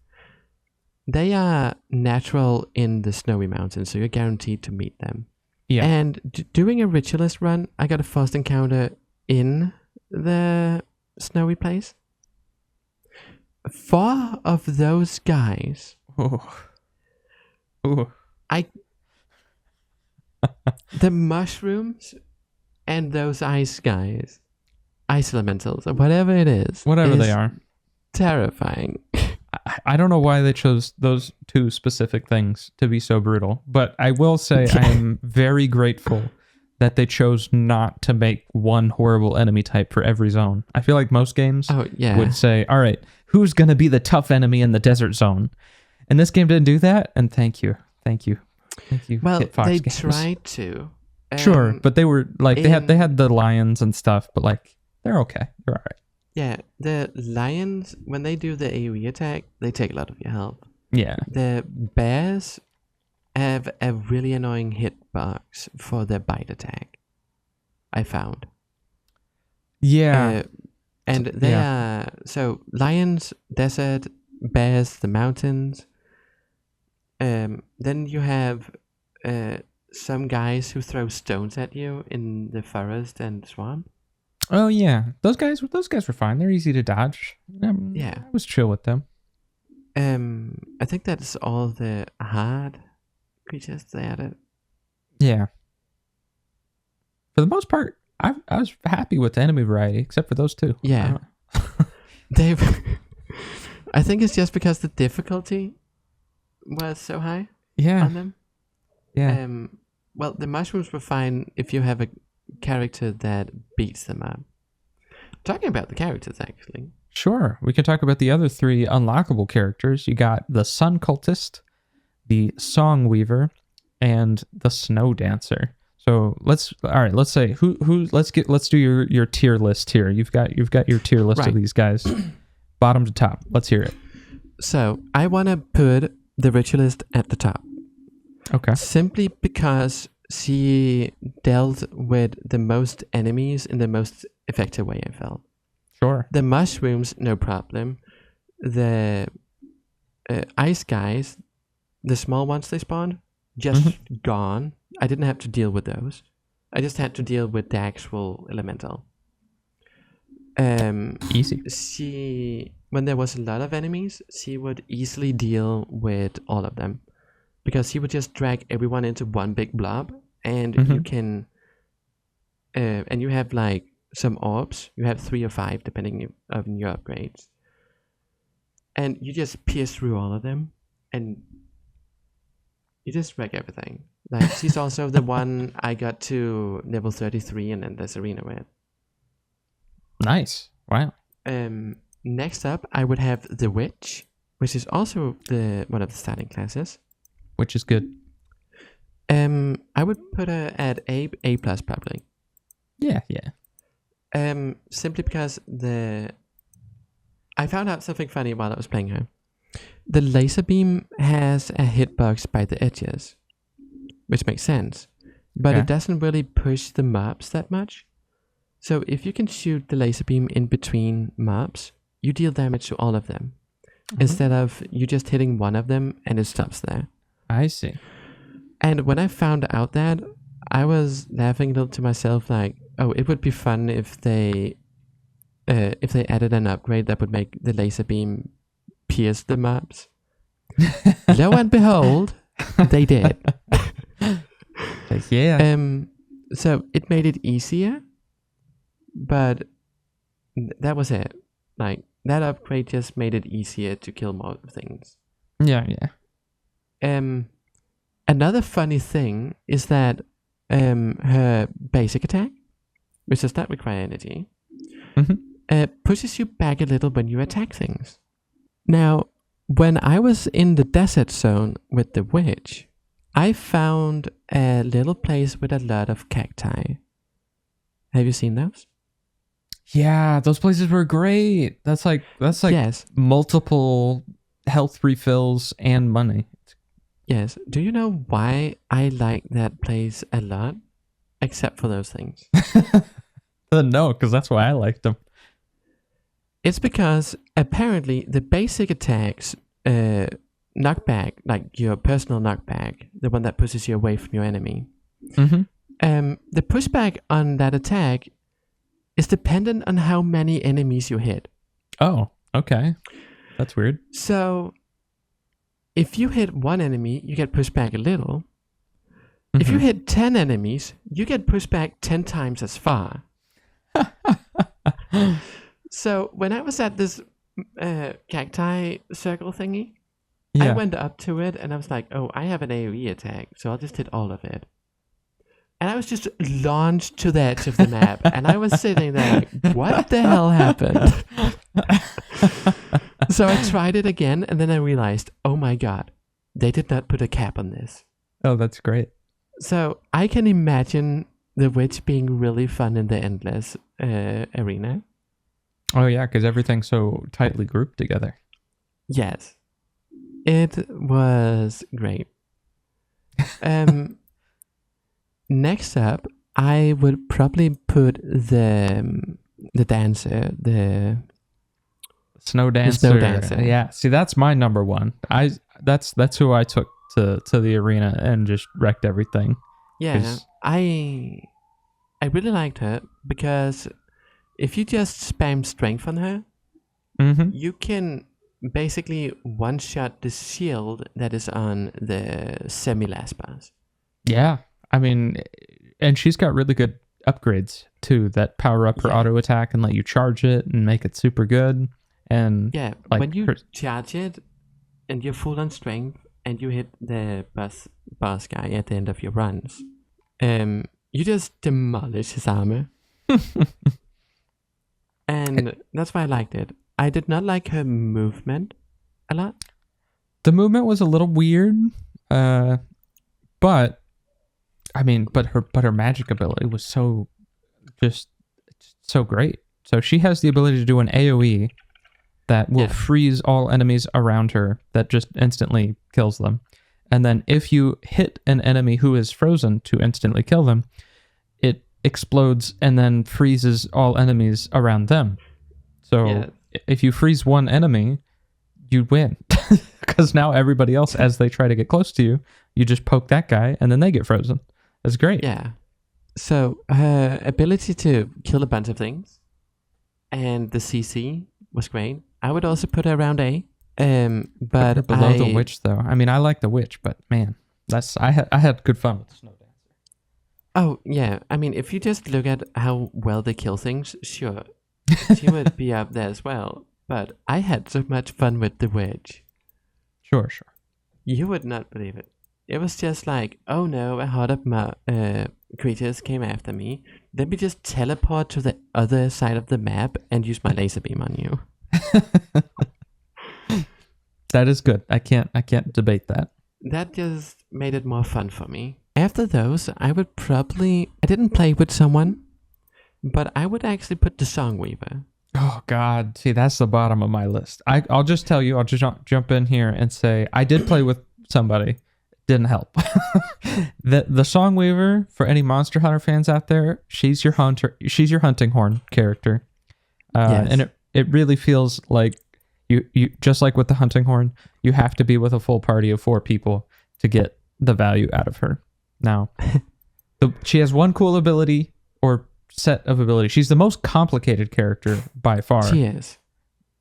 they are natural in the snowy mountains, so you're guaranteed to meet them. Yeah. And doing a ritualist run, I got a first encounter in the snowy place. 4 of those guys, Oh. Ooh. the mushrooms and those ice guys, ice elementals, or whatever it is. Whatever they is are. Terrifying. I don't know why they chose those 2 specific things to be so brutal, but I will say I am very grateful that they chose not to make one horrible enemy type for every zone. I feel like most games Oh, yeah. would say, all right, who's going to be the tough enemy in the desert zone? And this game didn't do that, and thank you. Thank you. Thank you, Well, Hitfox they games. tried to. Sure, but they were like they in- had the lions and stuff, but like they're okay. They're all right. Yeah, the lions, when they do the AoE attack, they take a lot of your health. Yeah. The bears have a really annoying hitbox for their bite attack, I found. Yeah. And they are... So, lions, desert, bears, the mountains. Then you have some guys who throw stones at you in the forest and swamp. Oh yeah. Those guys were fine. They're easy to dodge. Yeah. I was chill with them. I think that's all the hard creatures they added. Yeah. For the most part, I was happy with the enemy variety, except for those 2. Yeah. They've... I think it's just because the difficulty was so high Yeah. on them. Yeah. Well, the mushrooms were fine if you have a character that beats them up. Talking about the characters, actually. Sure. We can talk about the other 3 unlockable characters. You got the Sun Cultist, the Song Weaver, and the Snow Dancer. So let's say let's do your tier list here. You've got your tier list Right. of these guys, bottom to top. Let's hear it. So I want to put the ritualist at the top, Okay. simply because she dealt with the most enemies in the most effective way, I felt. Sure. The mushrooms, no problem. The ice guys, the small ones they spawned, just gone. I didn't have to deal with those. I just had to deal with the actual elemental. Easy. When there was a lot of enemies, she would easily deal with all of them, because she would just drag everyone into one big blob, and you can, and you have like some orbs. You have 3 or 5 depending on your upgrades, and you just pierce through all of them, and you just wreck everything. Like, she's also the one I got to level 33 and then this arena with. Nice. Wow. Next up, I would have the witch, which is also one of the starting classes. Which is good. I would put her at A plus probably. Yeah. Simply because I found out something funny while I was playing her. The laser beam has a hitbox by the edges, which makes sense, but Okay. it doesn't really push the mobs that much. So if you can shoot the laser beam in between mobs, you deal damage to all of them, instead of you just hitting one of them and it stops there. I see. And when I found out that, I was laughing a little to myself, like, oh, it would be fun if they added an upgrade that would make the laser beam pierce the mobs. Lo and behold, they did. Yeah. So it made it easier, but that was it. Like, that upgrade just made it easier to kill more things. Yeah. Another funny thing is that her basic attack, which does not require energy, pushes you back a little when you attack things. Now, when I was in the desert zone with the witch, I found a little place with a lot of cacti. Have you seen those? Yeah, those places were great. That's like Yes. multiple health refills and money. Yes. Do you know why I like that place a lot? Except for those things. No, because that's why I liked them. It's because apparently the basic attacks knockback, like your personal knockback, the one that pushes you away from your enemy, Mm-hmm. the pushback on that attack is dependent on how many enemies you hit. Oh, okay. That's weird. So if you hit one enemy, you get pushed back a little. If you hit 10 enemies, you get pushed back 10 times as far. So when I was at this cacti circle thingy, I Yeah. went up to it and I was like, oh, I have an AoE attack, so I'll just hit all of it. And I was just launched to the edge of the map, and I was sitting there like, what the hell happened? So I tried it again, and then I realized, oh my god, they did not put a cap on this. Oh, that's great. So I can imagine the witch being really fun in the Endless arena. Oh, yeah, because everything's so tightly grouped together. Yes. It was great. Next up, I would probably put the dancer, the Snow Dancer. Snow Dancer. Yeah. See, that's my number one. That's who I took to the arena and just wrecked everything. yeah. 'Cause- I really liked her because if you just spam strength on her, Mhm. you can basically one shot the shield that is on the semi last boss. Yeah. I mean, and she's got really good upgrades too that power up her Yeah. auto attack and let you charge it and make it super good. And Yeah, like when you her- charge it and you're full on strength and you hit the boss guy at the end of your runs, you just demolish his armor. And that's why I liked it. I did not like her movement a lot. the movement was a little weird, but I mean, but her magic ability was so great. So she has the ability to do an AoE that will Yeah. freeze all enemies around her that just instantly kills them. And then if you hit an enemy who is frozen to instantly kill them, it explodes and then freezes all enemies around them. So Yeah. if you freeze one enemy, you win. Because now everybody else, as they try to get close to you, you just poke that guy and then they get frozen. That's great. Yeah. So her ability to kill a bunch of things and the CC was great. I would also put her around A. But Put her below the I- witch, though. I mean, I like the witch, but man, I had good fun with the Snow Dancer. Oh yeah, I mean, if you just look at how well they kill things, sure, she would be up there as well. But I had so much fun with the witch. Sure. You would not believe it. It was just like, oh no, a horde of creatures came after me. Let me just teleport to the other side of the map and use my laser beam on you. That is good. I can't debate that. That just made it more fun for me. After those, I didn't play with someone, but I would actually put the Songweaver. Oh God, see, that's the bottom of my list. I'll just tell you. I'll just jump in here and say I did play with somebody. Didn't help. the Songweaver, for any Monster Hunter fans out there, she's your hunter. She's your hunting horn character, Yes. and it really feels like you just like with the hunting horn, you have to be with a full party of 4 people to get the value out of her. Now, she has one cool ability or set of abilities. She's the most complicated character by far. She is.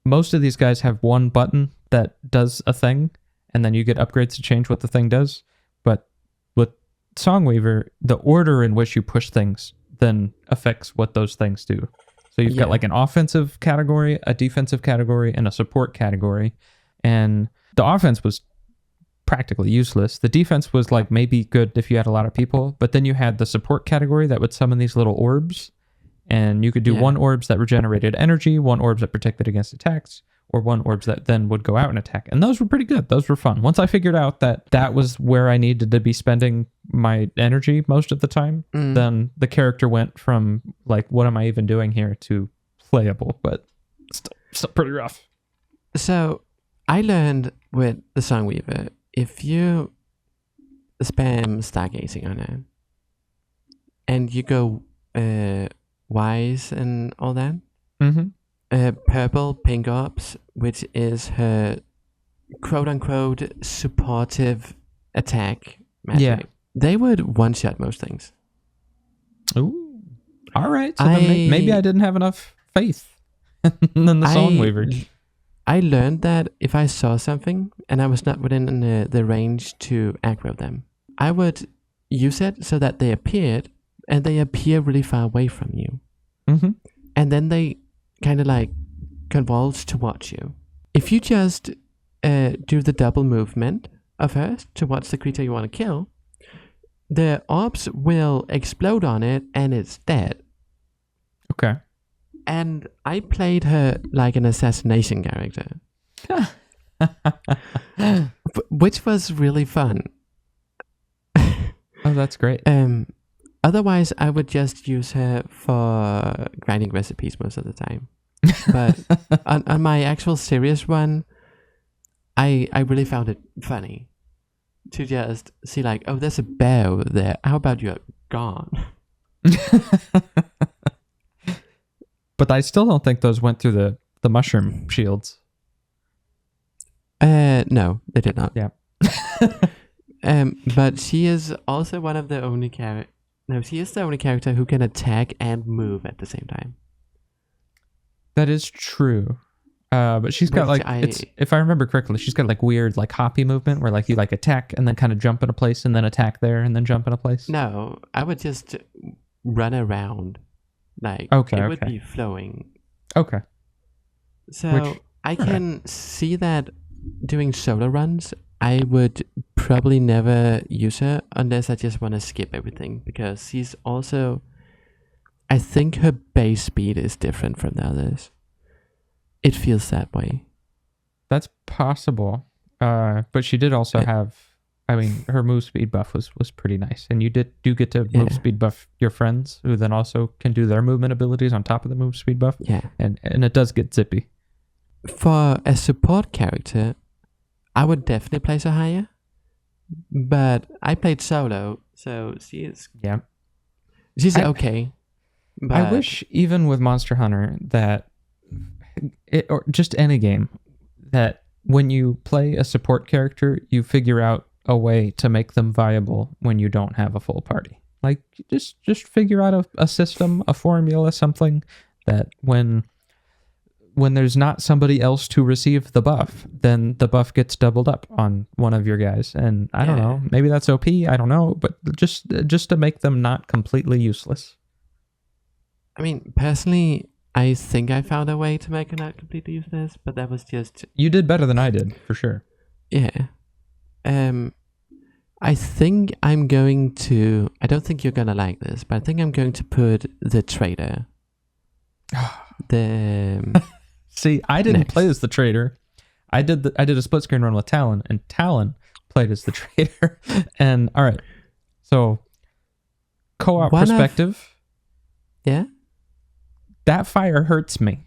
Most of these guys have one button that does a thing, and then you get upgrades to change what the thing does. But with Songweaver, the order in which you push things then affects what those things do. So you've got Yeah. like an offensive category, a defensive category, and a support category. And the offense was practically useless. The defense was like maybe good if you had a lot of people, but then you had the support category that would summon these little orbs, and you could do Yeah. one orbs that regenerated energy, one orbs that protected against attacks, or one orbs that then would go out and attack. And those were pretty good. Those were fun. Once I figured out that that was where I needed to be spending my energy most of the time, then the character went from like, what am I even doing here, to playable, but still pretty rough. So I learned with the Songweaver, if you spam stargazing on her and you go wise and all that, Mm-hmm. purple pink orbs, which is her quote unquote supportive attack magic, Yeah. they would one shot most things. Ooh. All right. So then maybe I didn't have enough faith in the Songweaver. I learned that if I saw something and I was not within the range to aggro them, I would use it so that they appeared, and they appear really far away from you. Mm-hmm. And then they kind of like convulse towards you. If you just do the double movement of hers towards the creature you want to kill, the orbs will explode on it and it's dead. Okay. And I played her like an assassination character, which was really fun. Oh, that's great. Otherwise, I would just use her for grinding recipes most of the time. But on my actual serious one, I really found it funny to just see like, oh, there's a bear over there. How about you're gone? But I still don't think those went through the mushroom shields. No, they did not. Yeah. But she is also one of the only she is the only character who can attack and move at the same time. That is true. But she's got like, if I remember correctly, she's got like weird like hoppy movement where like you like attack and then kind of jump in a place and then attack there and then jump in a place. No, I would just run around. Like, it would be flowing. Okay. So I can see that doing solo runs, I would probably never use her unless I just want to skip everything, because she's also, I think her base speed is different from the others. It feels that way. That's possible. But she did also have, I mean, her move speed buff was pretty nice. And you do get to move speed buff your friends, who then also can do their movement abilities on top of the move speed buff. Yeah. And it does get zippy. For a support character, I would definitely place her higher. But I played solo, so she's okay. But I wish even with Monster Hunter that, or just any game, that when you play a support character, you figure out a way to make them viable when you don't have a full party. Like just figure out a system, a formula, something that when there's not somebody else to receive the buff, then the buff gets doubled up on one of your guys. And I don't know, maybe that's OP, I don't know, but just to make them not completely useless. I mean, personally, I think I found a way to make her not completely useless, but that was just... You did better than I did, for sure. Yeah. I think I'm going to... I don't think you're going to like this, but I think I'm going to put the trader. See, I didn't play as the trader. I did a split screen run with Talon, and Talon played as the trader. And all right, so co-op perspective. Yeah. That fire hurts me.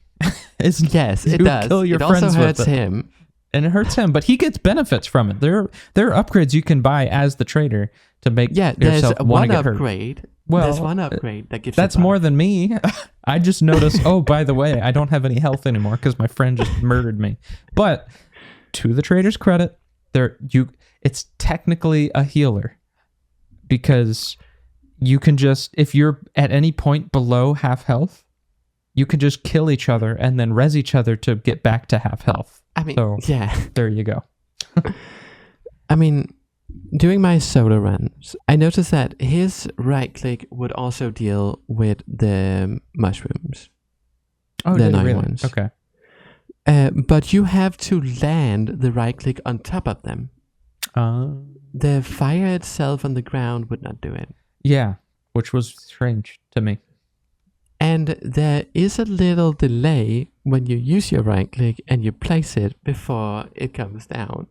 Yes, it does. Kill your it friends also hurts with it. him. And it hurts him, but he gets benefits from it. There are upgrades you can buy as the trader to make yourself want to get hurt. Well, there's one upgrade that gives that's more than me. I just noticed, oh, by the way, I don't have any health anymore because my friend just murdered me. But to the trader's credit, it's technically a healer, because you can just, if you're at any point below half health, you can just kill each other and then res each other to get back to half health. I mean, so, yeah. There you go. I mean, doing my solo runs, I noticed that his right click would also deal with the mushrooms. Oh, the really? ones. Okay. But you have to land the right click on top of them. The fire itself on the ground would not do it. Yeah, which was strange to me. And there is a little delay when you use your right click and you place it before it comes down.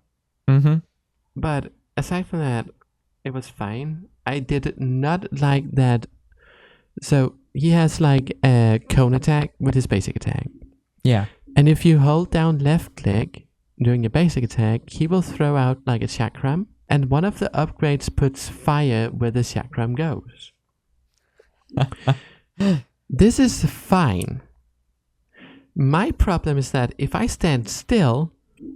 Mm-hmm. But aside from that, it was fine. I did not like that. So he has like a cone attack with his basic attack. Yeah. And if you hold down left click during your basic attack, he will throw out like a chakram. And one of the upgrades puts fire where the chakram goes. This is fine. My problem is that if I stand still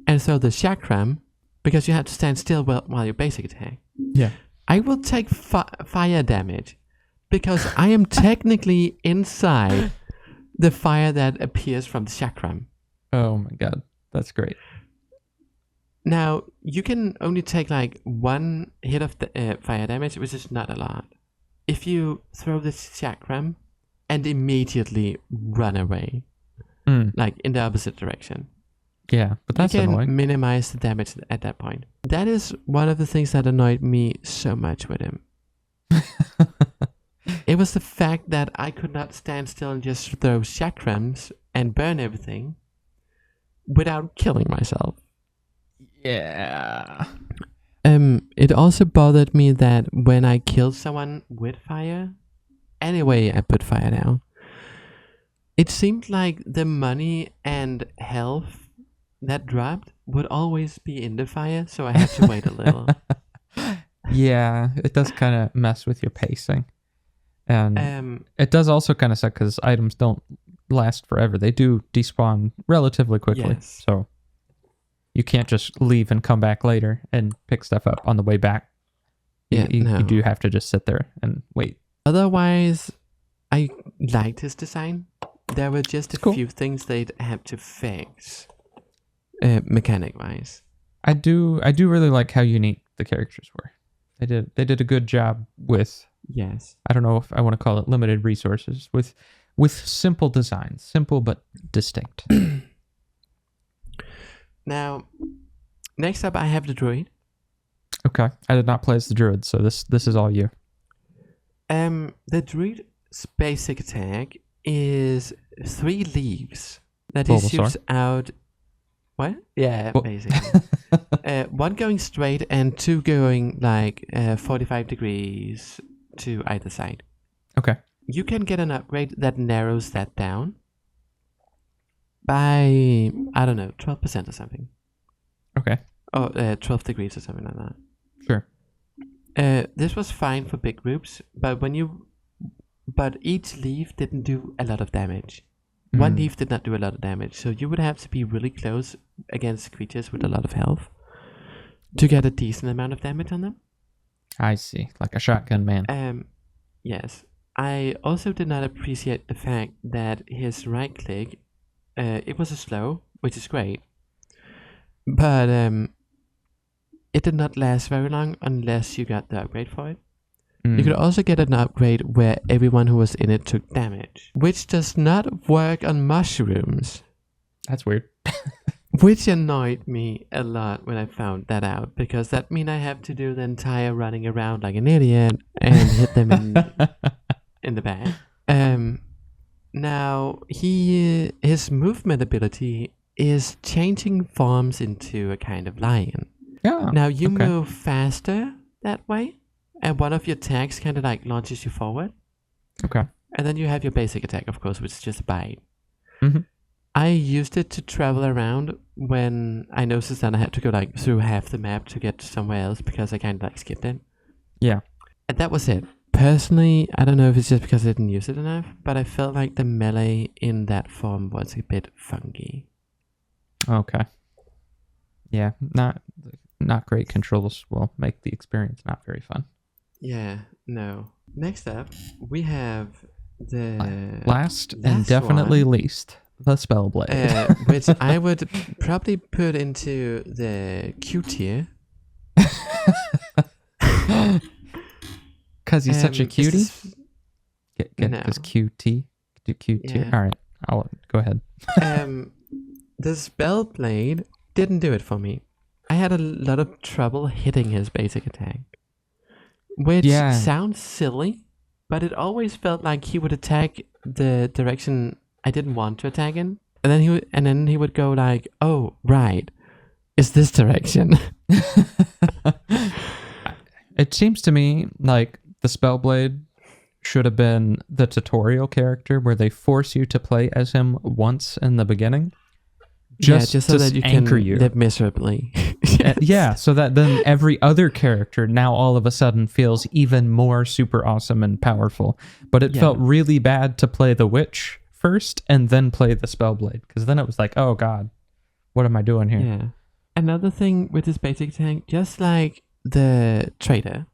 and throw the chakram, because you have to stand still while you basic attack, Yeah. I will take fire damage because I am technically inside the fire that appears from the chakram. Oh my god, that's great. Now, you can only take like one hit of the fire damage, which is not a lot. If you throw the chakram and immediately run away, like in the opposite direction. Yeah, but that's you can annoying. minimize the damage at that point. That is one of the things that annoyed me so much with him. It was the fact that I could not stand still and just throw chakrams and burn everything without killing myself. Yeah. It also bothered me that when I killed someone with fire, anyway, I put fire down. It seemed like the money and health that dropped would always be in the fire, so I had to wait a little. Yeah, it does kind of mess with your pacing. And it does also kind of suck because items don't last forever. They do despawn relatively quickly. Yes. So you can't just leave and come back later and pick stuff up on the way back. You do have to just sit there and wait. Otherwise, I liked his design. There were just a Cool. few things they'd have to fix, mechanic-wise. I do really like how unique the characters were. They did a good job with, Yes. I don't know if I want to call it limited resources, with simple designs, simple but distinct. Now, next up, I have the druid. Okay, I did not play as the druid, so this is all you. The druid's basic attack is 3 leaves that he Bulbasaur. shoots out. What? Yeah, basically. 1 going straight and 2 going like 45 degrees to either side. Okay. You can get an upgrade that narrows that down by, I don't know, 12% or something. Okay. Or 12 degrees or something like that. Sure. This was fine for big groups, but each leaf didn't do a lot of damage. One leaf did not do a lot of damage, so you would have to be really close against creatures with a lot of health to get a decent amount of damage on them. I see. Like a shotgun man. Yes. I also did not appreciate the fact that his right click, it was a slow, which is great, but it did not last very long unless you got the upgrade for it. You could also get an upgrade where everyone who was in it took damage, which does not work on mushrooms, That's weird. which annoyed me a lot when I found that out, because that means I have to do the entire running around like an idiot and hit them in the back. Now, his movement ability is changing forms into a kind of lion. Yeah. Now, you okay. move faster that way, and one of your attacks kind of like launches you forward. Okay. And then you have your basic attack, of course, which is just a bite. Mhm. I used it to travel around when I noticed that I had to go like through half the map to get to somewhere else because I kind of like skipped it. Yeah. And that was it. Personally, I don't know if it's just because I didn't use it enough, but I felt like the melee in that form was a bit funky. Okay. Yeah. Not great controls will make the experience not very fun. Yeah, no. Next up, we have the Last and definitely least, the Spellblade. which I would probably put into the Q tier. Because he's such a cutie? No. Because QT? Do QT? Yeah. All right. I'll go ahead. The Spellblade didn't do it for me. I had a lot of trouble hitting his basic attack. Which sounds silly, but it always felt like he would attack the direction I didn't want to attack in. And then he would go like, oh, right. It's this direction. It seems to me like the Spellblade should have been the tutorial character where they force you to play as him once in the beginning. Just so to that you anchor can you. live miserably. Yeah, so that then every other character now all of a sudden feels even more super awesome and powerful. But it felt really bad to play the Witch first and then play the Spellblade, because then it was like, oh god, what am I doing here? Yeah. Another thing with this basic tank, just like the trader,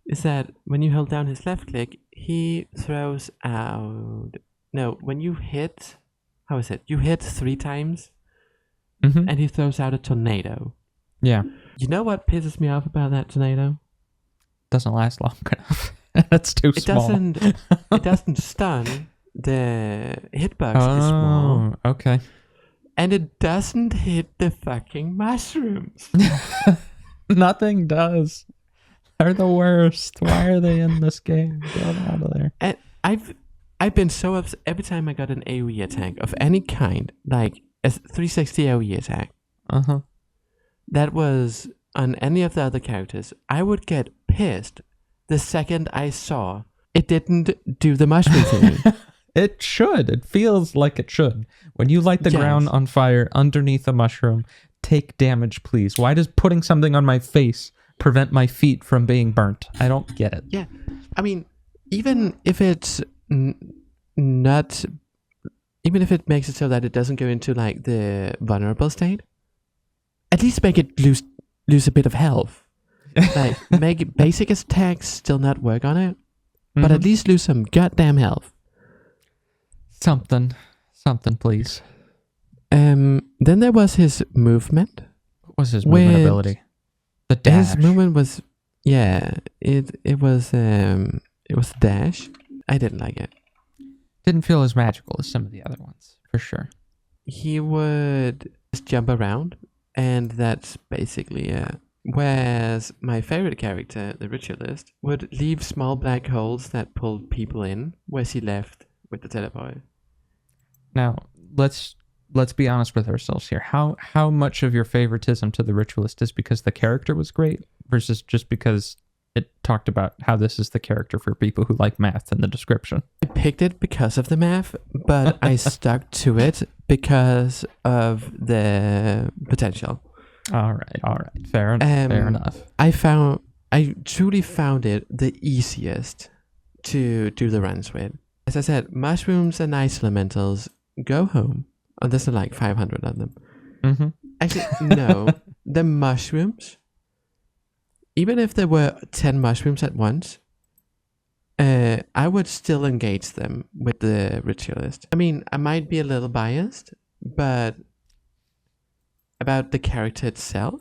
is that when you hold down his left click, he throws out. No, when you hit, how is it? You hit 3 times, Mm-hmm. and he throws out a tornado. Yeah, You know what pisses me off about that tornado? doesn't last long enough. That's too It small. It doesn't stun. The hitbox is small, Oh, okay. and it doesn't hit the fucking mushrooms. Nothing does. They're the worst. Why are they in this game? Get out of there. And I've been so upset every time I got an AoE attack of any kind, like a 360 AoE attack. Uh-huh. That was on any of the other characters. I would get pissed the second I saw it didn't do the mushroom thing. It should. It feels like it should. When you light the Yes. ground on fire underneath a mushroom, take damage, please. Why does putting something on my face prevent my feet from being burnt? I don't get it. Yeah, I mean, even if it's not, even if it makes it so that it doesn't go into like the vulnerable state, at least make it lose a bit of health. Like make basic attacks still not work on it, but at Mhm. least lose some goddamn health. Something, please. Then there was his movement. What was his movement With- ability? The dash. His movement was, yeah, it was dash. I didn't like it. Didn't feel as magical as some of the other ones, for sure. He would just jump around, and that's basically it. Whereas my favorite character, the Ritualist, would leave small black holes that pulled people in, whereas he left with the teleport. Now, let's be honest with ourselves here. How much of your favoritism to the Ritualist is because the character was great versus just because it talked about how this is the character for people who like math in the description? I picked it because of the math, but I stuck to it because of the potential. All right. Fair enough. I truly found it the easiest to do the runs with. As I said, mushrooms and ice elementals, go home. Oh, there's like 500 of them. Mm-hmm. Actually, no. The mushrooms, even if there were 10 mushrooms at once, I would still engage them with the Ritualist. I mean, I might be a little biased, but about the character itself.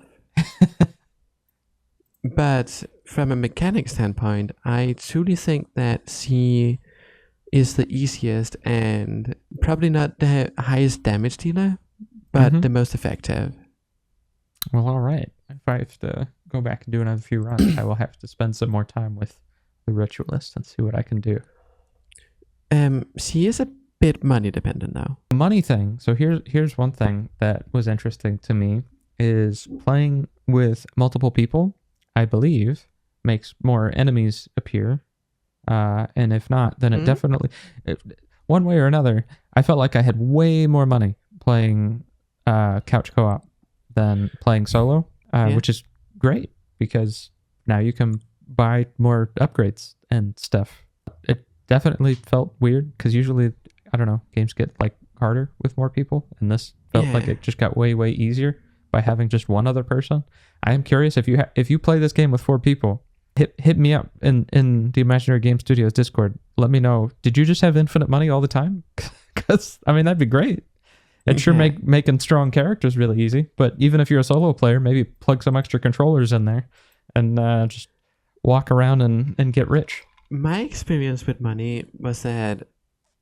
But from a mechanic standpoint, I truly think that C is the easiest and probably not the highest damage dealer, but Mhm. the most effective. Well, all right. If I have to go back and do another few runs, I will have to spend some more time with the Ritualist and see what I can do. C is a bit money dependent though. The money thing. So here's one thing that was interesting to me is playing with multiple people, I believe, makes more enemies appear. And if not, then it Mhm. definitely, one way or another, I felt like I had way more money playing couch co-op than playing solo, Yeah. which is great because now you can buy more upgrades and stuff. It definitely felt weird because usually, I don't know, games get like harder with more people, and this felt like Yeah. it just got way easier by having just one other person. I am curious if you play this game with 4 people, hit me up in the Imaginary Game Studios Discord. Let me know. Did you just have infinite money all the time? Because I mean that'd be great. It sure Yeah. making strong characters really easy. But even if you're a solo player, maybe plug some extra controllers in there and just walk around and get rich. My experience with money was that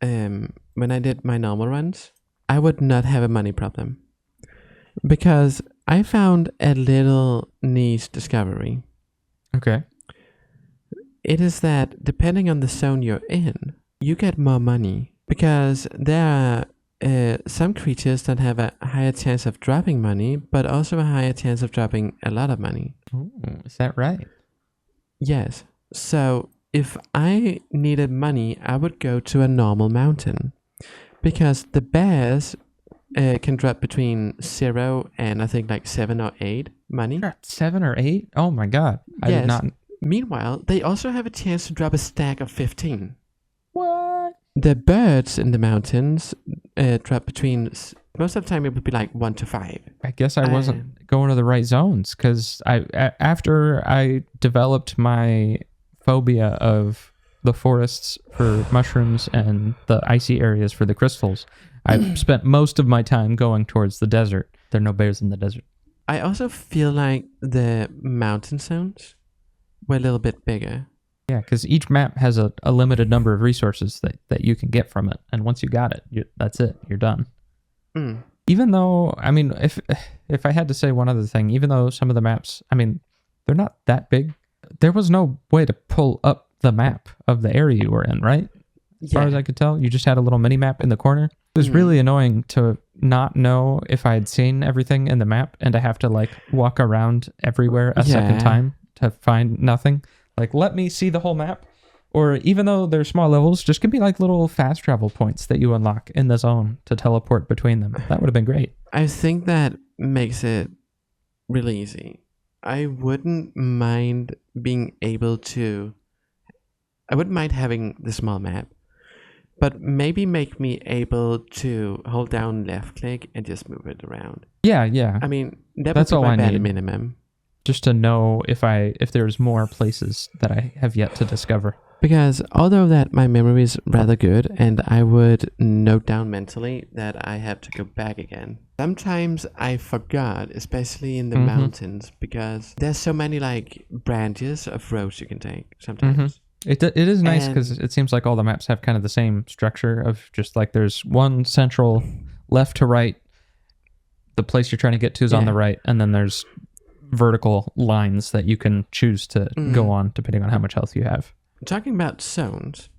when I did my normal runs, I would not have a money problem because I found a little niche discovery. Okay. It is that depending on the zone you're in, you get more money because there are some creatures that have a higher chance of dropping money, but also a higher chance of dropping a lot of money. Ooh, is that right? Yes. So if I needed money, I would go to a normal mountain because the bears can drop between 0 and I think like 7 or 8 money. 7 or 8? Oh my god. I Yes. did not. Meanwhile, they also have a chance to drop a stack of 15. What? The birds in the mountains drop between, most of the time it would be like 1 to 5. I guess I wasn't going to the right zones because after I developed my phobia of the forests for mushrooms and the icy areas for the crystals, I spent most of my time going towards the desert. There are no bears in the desert. I also feel like the mountain zones were a little bit bigger. Yeah, because each map has a limited number of resources that you can get from it. And once you got it, that's it. You're done. Mm. Even though, I mean, if I had to say one other thing, even though some of the maps, I mean, they're not that big, there was no way to pull up the map of the area you were in, right? As far as I could tell, you just had a little mini map in the corner. It was really annoying to not know if I had seen everything in the map and to have to like walk around everywhere a second time to find nothing. Like, let me see the whole map. Or even though they're small levels, just give me like little fast travel points that you unlock in the zone to teleport between them. That would have been great. I think that makes it really easy. I wouldn't mind having the small map, but maybe make me able to hold down left click and just move it around. Yeah. I mean, that's all I need. Minimum. Just to know if there's more places that I have yet to discover. Because although that my memory is rather good and I would note down mentally that I have to go back again, sometimes I forgot, especially in the mountains, because there's so many like branches of roads you can take sometimes. It is nice because it seems like all the maps have kind of the same structure of just like there's one central left to right, the place you're trying to get to is on the right, and then there's vertical lines that you can choose to go on depending on how much health you have. Talking about zones,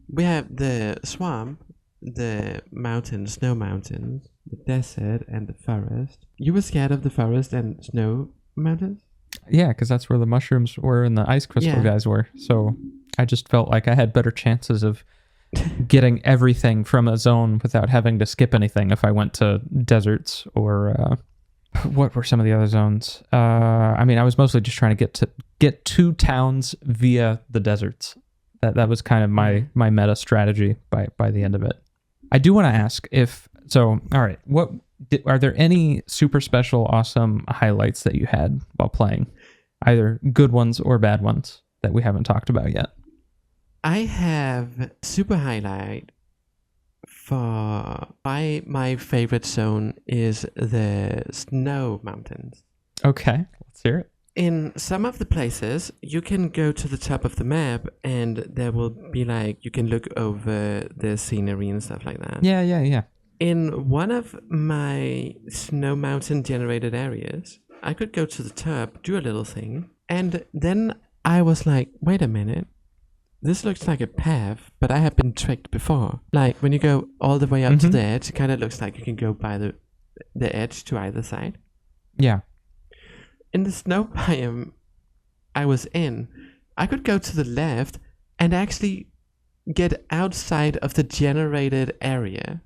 we have the swamp, the mountains, snow mountains, the desert, and the forest. You were scared of the forest and snow mountains? Yeah, because that's where the mushrooms were and the ice crystal guys were. So I just felt like I had better chances of getting everything from a zone without having to skip anything if I went to deserts or what were some of the other zones? I mean, I was mostly just trying to get to towns via the deserts. That was kind of my meta strategy by the end of it. I do want to ask all right, are there any super special, awesome highlights that you had while playing? Either good ones or bad ones that we haven't talked about yet? I have super highlight my favorite zone is the snow mountains. Okay, let's hear it. In some of the places, you can go to the top of the map and there will be like, you can look over the scenery and stuff like that. Yeah. In one of my snow mountain generated areas, I could go to the top, do a little thing, and then I was like, wait a minute. This looks like a path, but I have been tricked before. Like when you go all the way up to the edge, it kind of looks like you can go by the edge to either side. Yeah. In the snow biome I was in, I could go to the left and actually get outside of the generated area.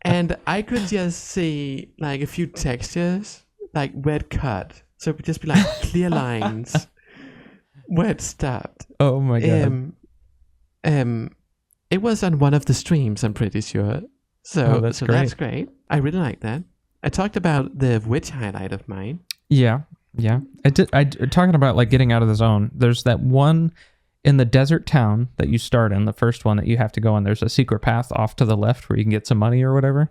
And I could just see like a few textures, like wet cut. So it would just be like clear lines. Where it stopped. Oh my god. It was on one of the streams, I'm pretty sure. So that's great. I really like that. I talked about the witch highlight of mine. Yeah. I talking about like getting out of the zone. There's that one in the desert town that you start in, the first one that you have to go in. There's a secret path off to the left where you can get some money or whatever.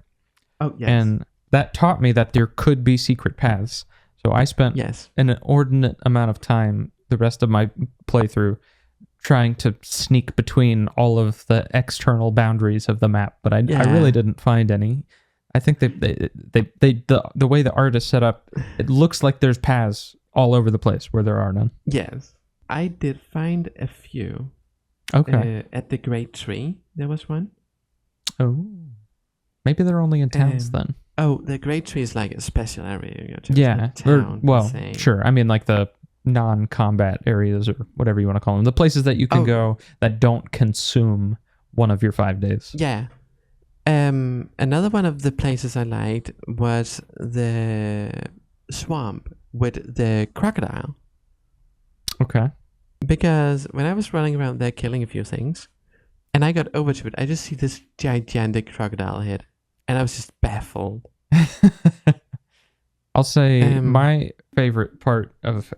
Oh, yes. And that taught me that there could be secret paths. So I spent an inordinate amount of time the rest of my playthrough trying to sneak between all of the external boundaries of the map, but I really didn't find any. I think the way the art is set up, it looks like there's paths all over the place where there are none. Yes, I did find a few. Okay. At the Great Tree, there was one. Oh, maybe they're only in towns then. Oh, the Great Tree is like a special area. You go to. Yeah. Sure. I mean, like the non-combat areas or whatever you want to call them, the places that you can go that don't consume one of your 5 days. Yeah. Another one of the places I liked was the swamp with the crocodile. Okay. Because when I was running around there killing a few things and I got over to it, I just see this gigantic crocodile head and I was just baffled. I'll say my favorite part of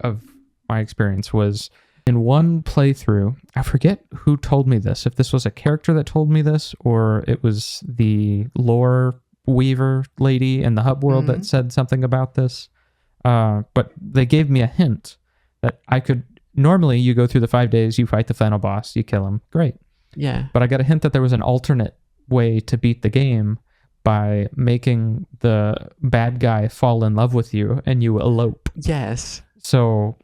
my experience was in one playthrough. I forget who told me this, if this was a character that told me this or it was the lore weaver lady in the hub world that said something about this. But they gave me a hint that I could, normally you go through the 5 days, you fight the final boss, you kill him. Great. Yeah. But I got a hint that there was an alternate way to beat the game by making the bad guy fall in love with you and you elope. Yes. So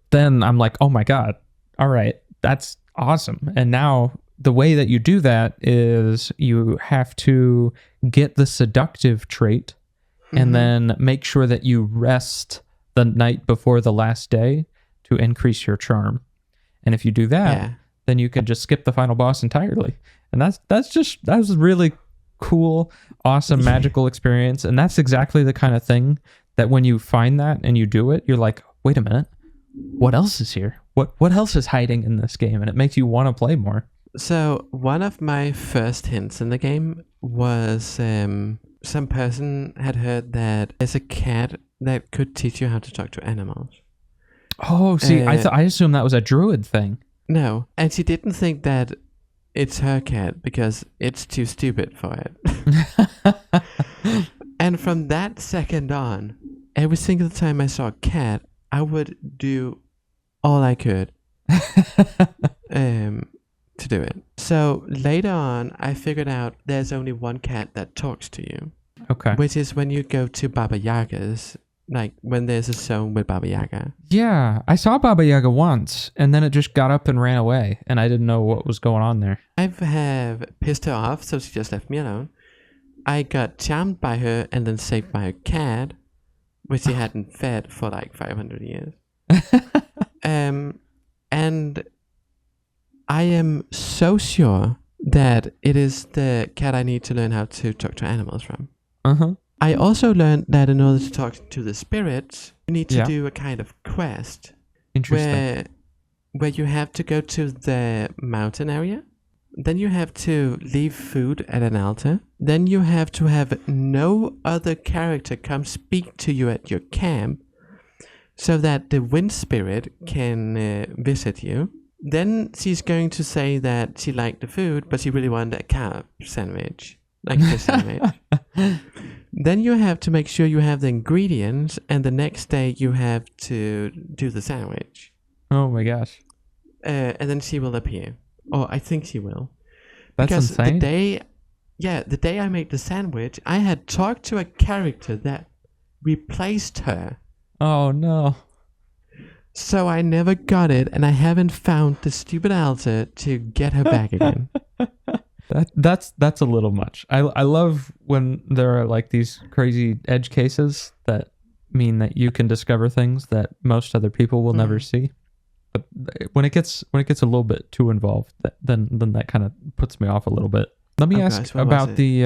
then I'm like, oh my God, all right, that's awesome. And now the way that you do that is you have to get the seductive trait and then make sure that you rest the night before the last day to increase your charm. And if you do that, then you can just skip the final boss entirely. And that was a really cool, awesome, magical experience. And that's exactly the kind of thing that when you find that and you do it, you're like, wait a minute, what else is here? What else is hiding in this game? And it makes you want to play more. So one of my first hints in the game was some person had heard that there's a cat that could teach you how to talk to animals. Oh, see, I assumed that was a druid thing. No, and she didn't think that it's her cat because it's too stupid for it. And from that second on, every single time I saw a cat, I would do all I could to do it. So later on, I figured out there's only one cat that talks to you. Okay. Which is when you go to Baba Yaga's, like when there's a zone with Baba Yaga. Yeah, I saw Baba Yaga once, and then it just got up and ran away, and I didn't know what was going on there. I have pissed her off, so she just left me alone. I got charmed by her and then saved by a cat, which she hadn't fed for like 500 years. And I am so sure that it is the cat I need to learn how to talk to animals from. I also learned that in order to talk to the spirits, you need to do a kind of quest. Interesting. Where you have to go to the mountain area. Then you have to leave food at an altar. Then you have to have no other character come speak to you at your camp so that the wind spirit can visit you. Then she's going to say that she liked the food, but she really wanted a carb sandwich, like a fish sandwich. Then you have to make sure you have the ingredients, and the next day you have to do the sandwich. Oh my gosh. And then she will appear. Or I think she will. That's because insane. the day I made the sandwich, I had talked to a character that replaced her. Oh no. So I never got it, and I haven't found the stupid altar to get her back again. That's a little much. I love when there are like these crazy edge cases that mean that you can discover things that most other people will never see. But when it gets a little bit too involved, then that kind of puts me off a little bit. Let me ask about the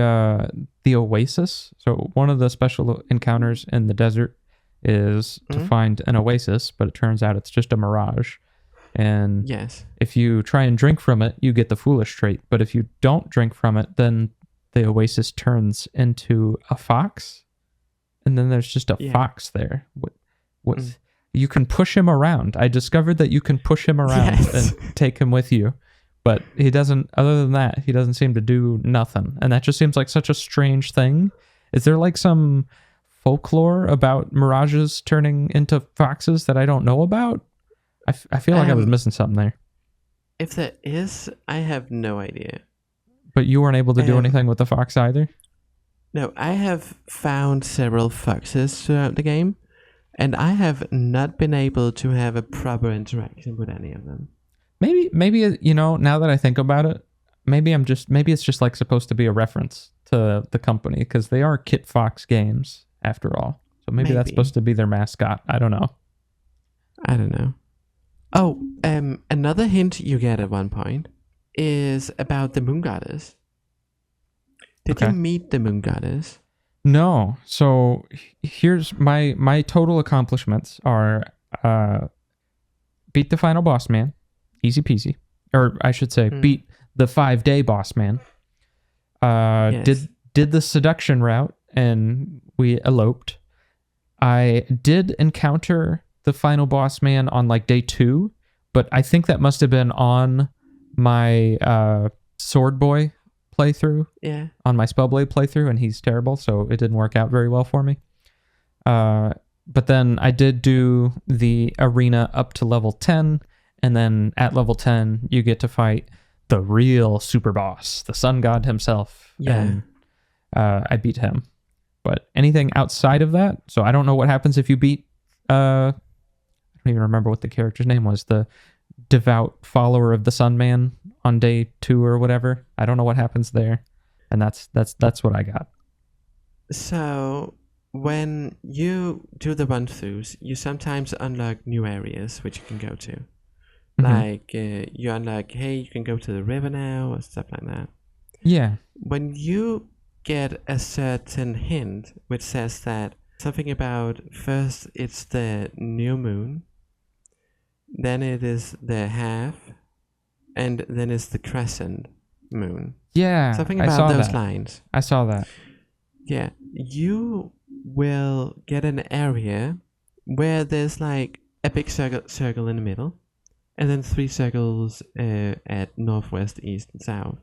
oasis. So one of the special encounters in the desert is to find an oasis, but it turns out it's just a mirage. And if you try and drink from it, you get the foolish trait. But if you don't drink from it, then the oasis turns into a fox. And then there's just a fox there. What you can push him around. I discovered that you can push him around and take him with you. But he doesn't, other than that, he doesn't seem to do nothing. And that just seems like such a strange thing. Is there like some folklore about mirages turning into foxes that I don't know about? I feel like I was missing something there. If there is, I have no idea. But you weren't able to do anything with the fox either? No, I have found several foxes throughout the game, and I have not been able to have a proper interaction with any of them. Maybe you know, now that I think about it, maybe it's just like supposed to be a reference to the company because they are Kit Fox Games after all. So maybe that's supposed to be their mascot. I don't know. Oh, another hint you get at one point is about the moon goddess. Did you meet the moon goddess? No. So here's my total accomplishments are beat the final boss man, easy peasy, or I should say beat the 5-day boss man. Did the seduction route and we eloped. I did encounter the final boss man on like day 2, but I think that must have been on my Sword Boy playthrough, Yeah. on my Spellblade playthrough, and he's terrible, so it didn't work out very well for me. But then I did do the arena up to level 10, and then at level 10, you get to fight the real super boss, the sun god himself. Yeah. And I beat him. But anything outside of that, so I don't know what happens if you beat, I don't even remember what the character's name was, the devout follower of the Sun Man on day 2 or whatever. I don't know what happens there. And that's what I got. So when you do the run-throughs, you sometimes unlock new areas which you can go to. Mhm. Like you unlock, hey, you can go to the river now, or stuff like that. Yeah. When you get a certain hint which says that something about, first it's the new moon, then it is the half, and then it's the crescent moon. Yeah. Something I about saw those that. lines. I saw that. Yeah, you will get an area where there's like a big circle in the middle, and then 3 circles at northwest, east, and south.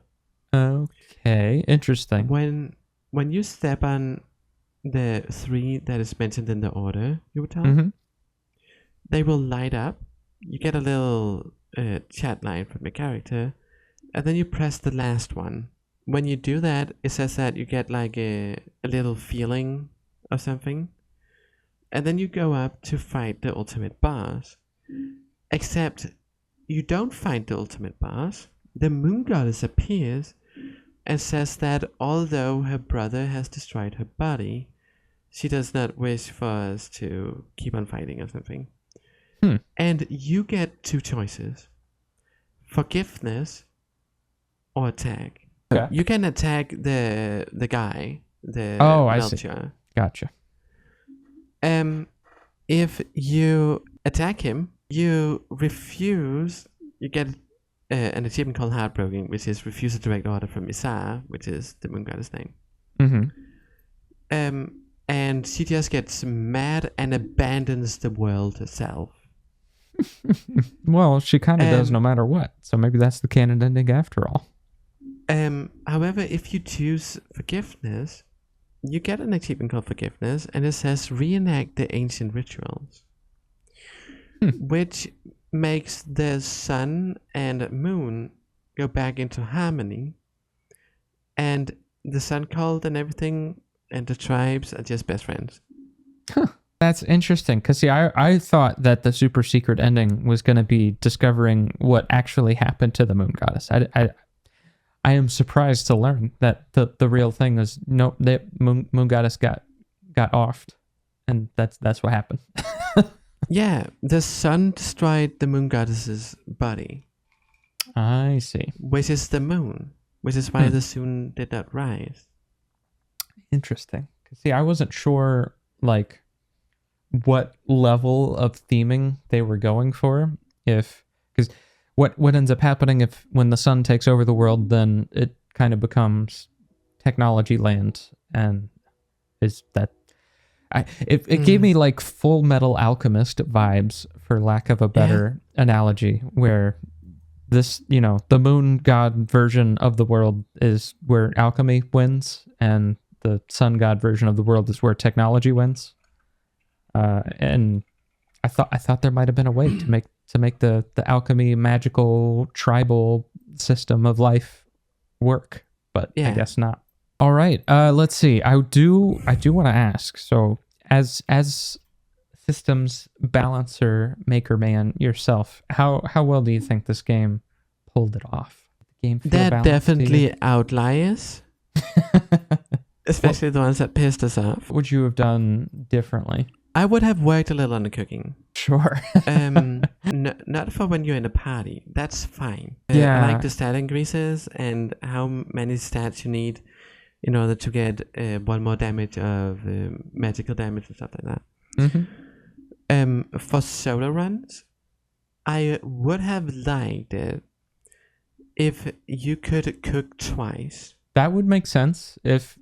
Okay. Interesting. When you step on the 3 that is mentioned in the order you were told, Mm-hmm. they will light up. You get a little chat line from the character, and then you press the last one. When you do that, it says that you get like a little feeling of something, and then you go up to fight the ultimate boss. Except you don't fight the ultimate boss. The moon goddess appears and says that although her brother has destroyed her body, she does not wish for us to keep on fighting or something. And you get 2 choices: forgiveness or attack. Okay. You can attack the guy, the I see. Melchior. Gotcha. If you attack him, you refuse. You get an achievement called Heartbroken, which is refuse a direct order from Isara, which is the moon goddess name. Mm-hmm. And she just gets mad and abandons the world herself. Well, she kind of does no matter what. So maybe that's the canon ending after all. However, if you choose forgiveness, you get an achievement called Forgiveness, and it says reenact the ancient rituals, which makes the sun and moon go back into harmony, and the sun cult and everything and the tribes are just best friends. That's interesting, because see, I thought that the super secret ending was going to be discovering what actually happened to the moon goddess. I am surprised to learn that the real thing is no, the moon goddess got offed, and that's what happened. Yeah, the sun destroyed the moon goddess's body, I see. which is the moon, which is why the sun did not rise. Interesting. 'Cause see, I wasn't sure like what level of theming they were going for. Because what ends up happening if when the sun takes over the world, then it kind of becomes technology land, and is that it gave me like Full Metal Alchemist vibes, for lack of a better analogy, where this, the moon god version of the world is where alchemy wins, and the sun god version of the world is where technology wins. And I thought there might have been a way to make the alchemy magical tribal system of life work, but I guess not. All right, let's see. I do want to ask. So as systems balancer maker man yourself, how well do you think this game pulled it off? The game feel There are balanced to you? definitely outliers, especially the ones that pissed us off. What would you have done differently? I would have worked a little on the cooking. Sure. Not for when you're in a party. That's fine. Yeah. I like the stat increases and how many stats you need in order to get 1 more damage of magical damage and stuff like that. Mm-hmm. For solo runs, I would have liked it if you could cook twice. That would make sense if,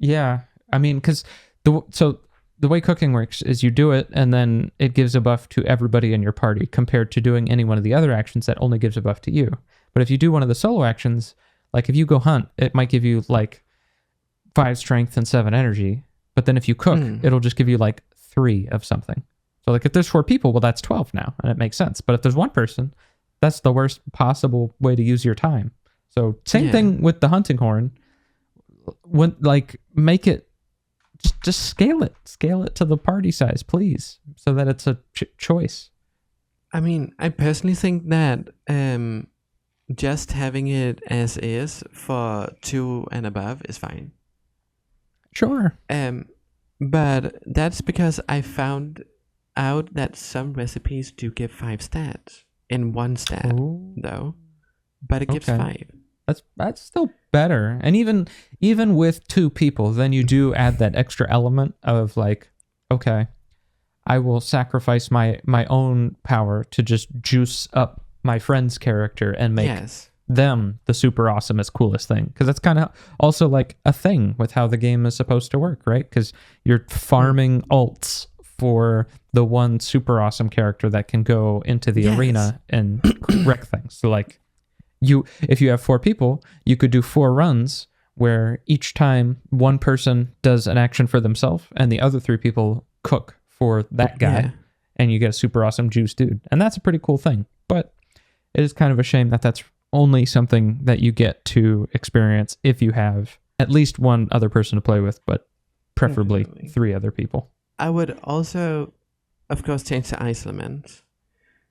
I mean, because the the way cooking works is you do it and then it gives a buff to everybody in your party compared to doing any one of the other actions that only gives a buff to you. But if you do one of the solo actions, like if you go hunt, it might give you like 5 strength and 7 energy. But then if you cook, it'll just give you like 3 of something. So like if there's 4 people, well, that's 12 now, and it makes sense. But if there's one person, that's the worst possible way to use your time. So same thing with the hunting horn. When like make it, just scale it to the party size, please, so that it's a choice. I mean, I personally think that just having it as is for 2 and above is fine. Sure. But that's because I found out that some recipes do give 5 stats in 1 stat, though. But it gives 5. That's still better. And even with 2 people, then you do add that extra element of like, okay, I will sacrifice my own power to just juice up my friend's character and make them the super awesomest, coolest thing. Because that's kind of also like a thing with how the game is supposed to work, right? Because you're farming alts for the one super awesome character that can go into the arena and wreck things. So like, if you have 4 people, you could do 4 runs where each time one person does an action for themselves and the other 3 people cook for that guy, and you get a super awesome juice dude. And that's a pretty cool thing. But it is kind of a shame that that's only something that you get to experience if you have at least one other person to play with, but preferably 3 other people. I would also, of course, change the ice element.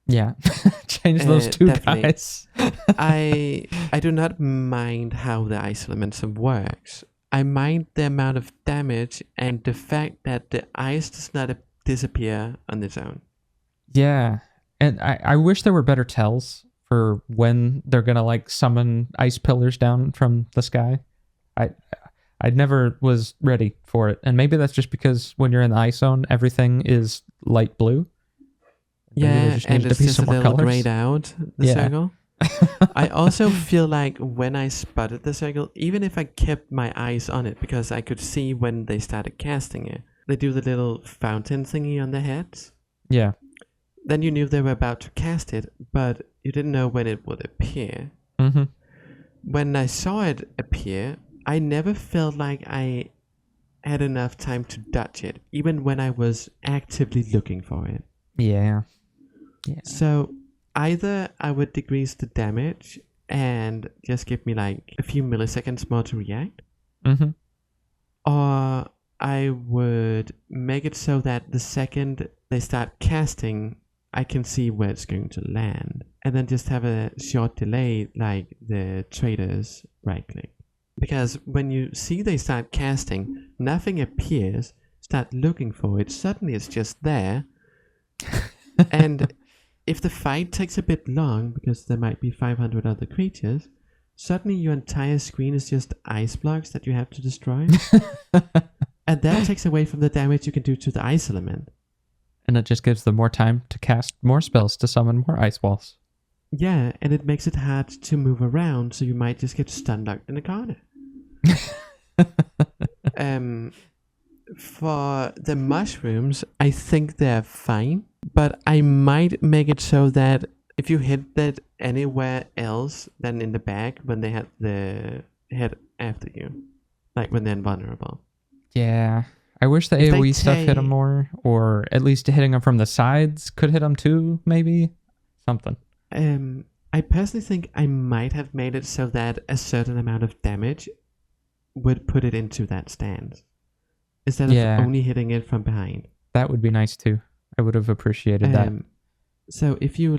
Yeah, change those 2 guys. I do not mind how the ice element works. I mind the amount of damage and the fact that the ice does not disappear on its own. Yeah, and I wish there were better tells for when they're gonna like summon ice pillars down from the sky. I never was ready for it, and maybe that's just because when you're in the ice zone, everything is light blue. Yeah, and it's just a little grayed out, the circle. I also feel like when I spotted the circle, even if I kept my eyes on it, because I could see when they started casting it, they do the little fountain thingy on their heads. Yeah. Then you knew they were about to cast it, but you didn't know when it would appear. Mm-hmm. When I saw it appear, I never felt like I had enough time to dodge it, even when I was actively looking for it. Yeah. So either I would decrease the damage and just give me like a few milliseconds more to react, or I would make it so that the second they start casting, I can see where it's going to land, and then just have a short delay like the traders right click. Because when you see they start casting, nothing appears, start looking for it, suddenly it's just there. And if the fight takes a bit long, because there might be 500 other creatures, suddenly your entire screen is just ice blocks that you have to destroy. And that takes away from the damage you can do to the ice element. And it just gives them more time to cast more spells to summon more ice walls. Yeah, and it makes it hard to move around, so you might just get stun locked in a corner. For the mushrooms, I think they're fine, but I might make it so that if you hit that anywhere else than in the back when they had the head after you, like when they're invulnerable. Yeah, I wish the AoE stuff hit them more, or at least hitting them from the sides could hit them too, maybe? Something. I personally think I might have made it so that a certain amount of damage would put it into that stance, instead of only hitting it from behind. That would be nice too. I would have appreciated that. So if you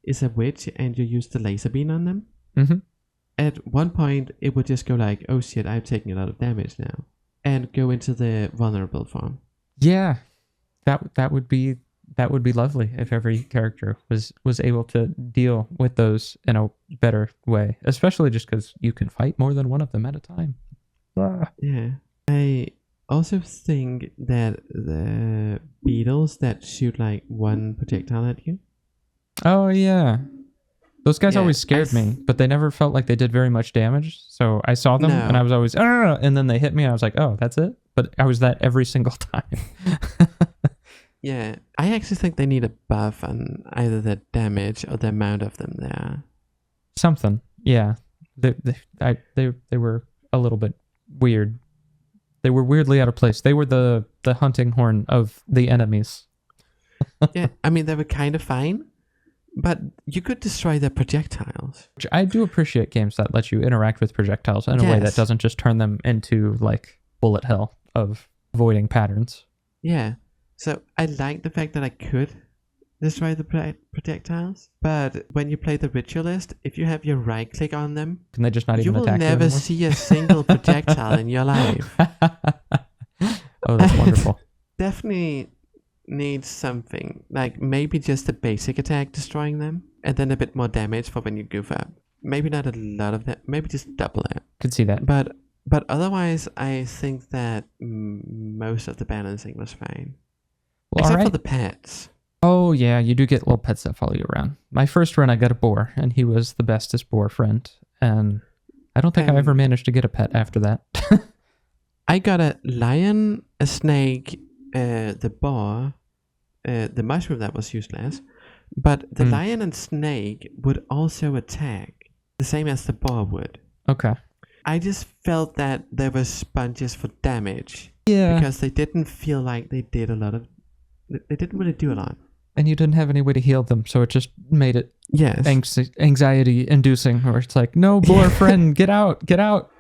is a witch and you use the laser beam on them, at one point it would just go like, oh shit, I'm taking a lot of damage now, and go into the vulnerable form. Yeah, that would be lovely if every character was able to deal with those in a better way, especially just because you can fight more than one of them at a time. Yeah, I also think that the beetles that shoot like one projectile at you. Oh yeah, Those guys Yeah, always scared me, but they never felt like they did very much damage. So I saw them and No. I was always, "Arr!" And then they hit me and I was like, oh, that's it? But I was that every single time. Yeah, I actually think they need a buff on either the damage or the amount of them there. Something. Yeah. They were a little bit weird. They were weirdly out of place. They were the hunting horn of the enemies. Yeah, I mean, they were kind of fine, but you could destroy their projectiles. Which I do appreciate games that let you interact with projectiles in a way that Yes. doesn't just turn them into like bullet hell of avoiding patterns. Yeah, so I like the fact that I could destroy the projectiles, but when you play the Ritualist, if you have your right click on them, Can they just not you even will attack never you anymore? see a single projectile in your life. Oh, that's wonderful. Definitely needs something, like maybe just a basic attack destroying them, and then a bit more damage for when you goof up. Maybe not a lot of that, maybe just double it. Could see that. But otherwise, I think that most of the balancing was fine. Well, Except all for right. the pets. Oh, yeah, you do get little pets that follow you around. My first run, I got a boar, and he was the bestest boar friend. And I don't think I ever managed to get a pet after that. I got a lion, a snake, the boar, the mushroom that was useless. But the lion and snake would also attack, the same as the boar would. Okay. I just felt that there were sponges for damage. Yeah. Because they didn't feel like they did a lot of... They didn't really do a lot. And you didn't have any way to heal them, so it just made it Yes. anxiety-inducing, where it's like, no, boar friend, get out, get out.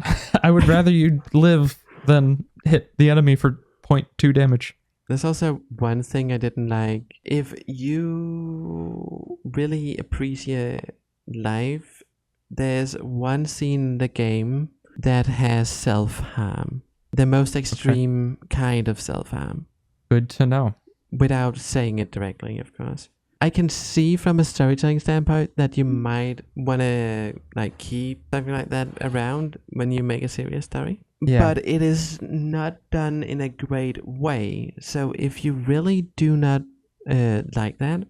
I would rather you live than hit the enemy for 0.2 damage. There's also one thing I didn't like. If you really appreciate life, there's one scene in the game that has self-harm. The most extreme kind of self-harm. Good to know. Without saying it directly, of course. I can see from a storytelling standpoint that you might want to like keep something like that around when you make a serious story. Yeah. But it is not done in a great way. So if you really do not like that,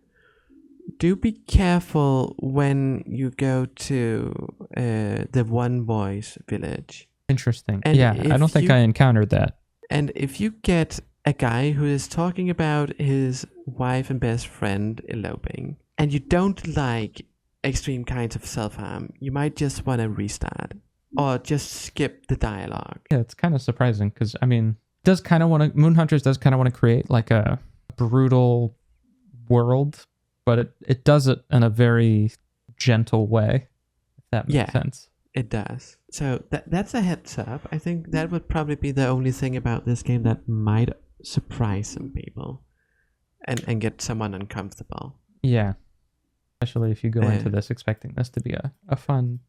do be careful when you go to the One Voice village. Interesting. And Yeah, I don't if think you- I encountered that. And if you get a guy who is talking about his wife and best friend eloping, and you don't like extreme kinds of self-harm, you might just want to restart. Or just skip the dialogue. Yeah, it's kind of surprising because, I mean, Moonhunters does kind of want to create like a brutal world, but it does it in a very gentle way, if that makes sense. It does. So that's a heads up. I think that would probably be the only thing about this game that might surprise some people and get someone uncomfortable. Yeah. Especially if you go into this expecting this to be a fun,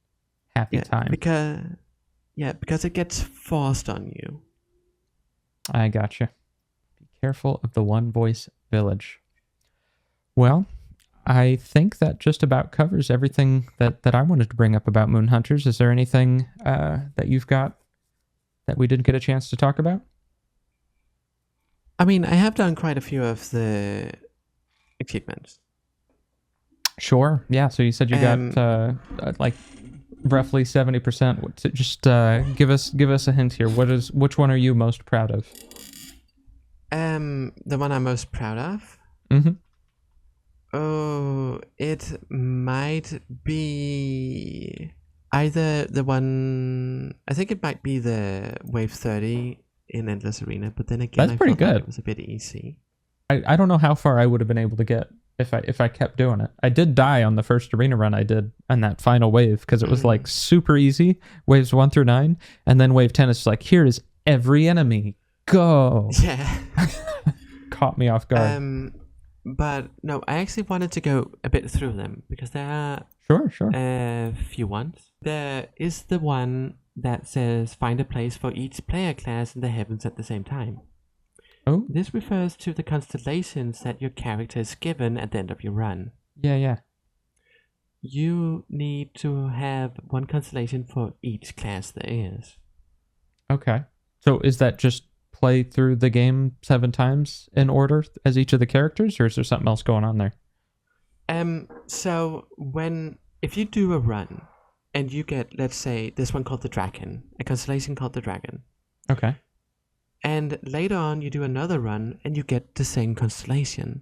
happy time. Because it gets forced on you. I gotcha. Be careful of the One Voice village. Well, I think that just about covers everything that I wanted to bring up about Moonhunters. Is there anything that you've got that we didn't get a chance to talk about? I mean, I have done quite a few of the achievements. Sure. Yeah. So you said you got like roughly 70%. Just give us a hint here. Which one are you most proud of? The one I'm most proud of. Mm-hmm. Oh, it might be either the one. I think it might be the Wave 30 in Endless Arena, but then again, That's pretty good. It was a bit easy. I don't know how far I would have been able to get if I kept doing it. I did die on the first arena run I did on that final wave because it was like super easy, waves 1 through 9, and then wave 10 is just like, here is every enemy, go. Yeah. Caught me off guard. But no, I actually wanted to go a bit through them because there are Sure. a few ones. There is the one that says find a place for each player class in the heavens at the same time. Oh, This refers to the constellations that your character is given at the end of your run. yeah. You need to have one constellation for each class there is. Okay. So is that just play through the game 7 times in order as each of the characters, or is there something else going on there? So when if you do a run and you get, let's say, this one called the Dragon, a constellation called the Dragon, Okay. and later on you do another run and you get the same constellation,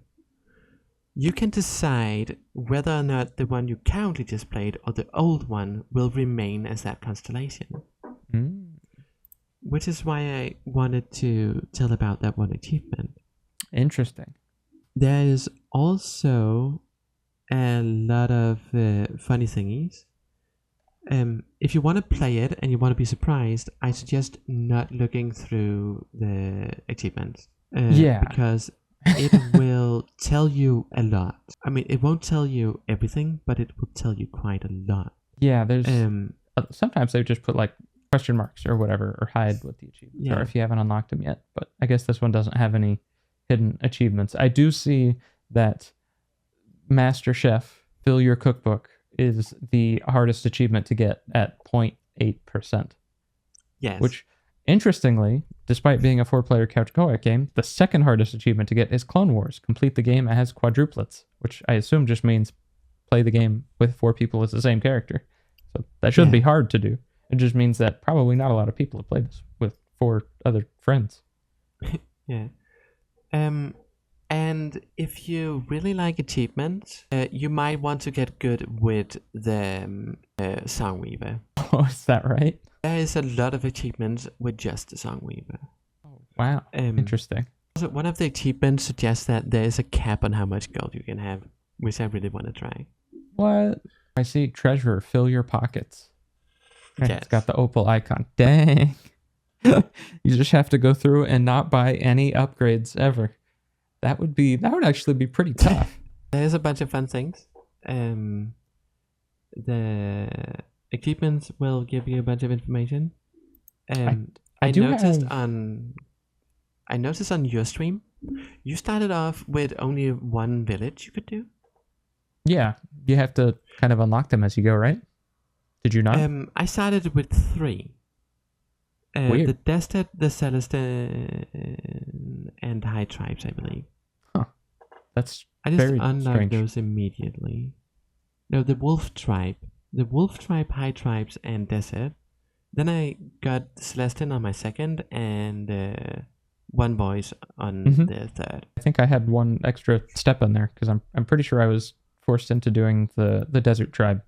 you can decide whether or not the one you currently just played or the old one will remain as that constellation. Mm. Which is why I wanted to tell about that one achievement. Interesting. There is also a lot of funny thingies. If you want to play it and you want to be surprised, I suggest not looking through the achievements. Yeah. Because it will tell you a lot. I mean, it won't tell you everything, but it will tell you quite a lot. Yeah, there's sometimes they just put like question marks or whatever, or hide what the achievements are if you haven't unlocked them yet. But I guess this one doesn't have any hidden achievements. I do see that Master Chef Fill Your Cookbook is the hardest achievement to get at 0.8%. Yes. Which, interestingly, despite being a 4-player couch co-op game, the second hardest achievement to get is Clone Wars. Complete the game as quadruplets, which I assume just means play the game with 4 people as the same character. So that shouldn't be hard to do. It just means that probably not a lot of people have played this with 4 other friends. Yeah. And if you really like achievements, you might want to get good with the Songweaver. Oh, is that right? There is a lot of achievements with just the Songweaver. Oh, wow. Interesting. So one of the achievements suggests that there is a cap on how much gold you can have, which I really want to try. What? I see treasure, fill your pockets. Yes. It's got the opal icon. Dang. You just have to go through and not buy any upgrades ever. That would actually be pretty tough. There's a bunch of fun things. The achievements will give you a bunch of information. I noticed on your stream, you started off with only 1 village you could do. Yeah, you have to kind of unlock them as you go, right? Did you not? I started with 3. Weird. The Destet, the Celestin, and High Tribes, I believe. Huh. That's I just very unlocked strange. those immediately. No, the Wolf Tribe. The Wolf Tribe, High Tribes, and Desert. Then I got Celestin on my second, and One Voice on the third. I think I had one extra step in there, because I'm pretty sure I was forced into doing the Desert Tribe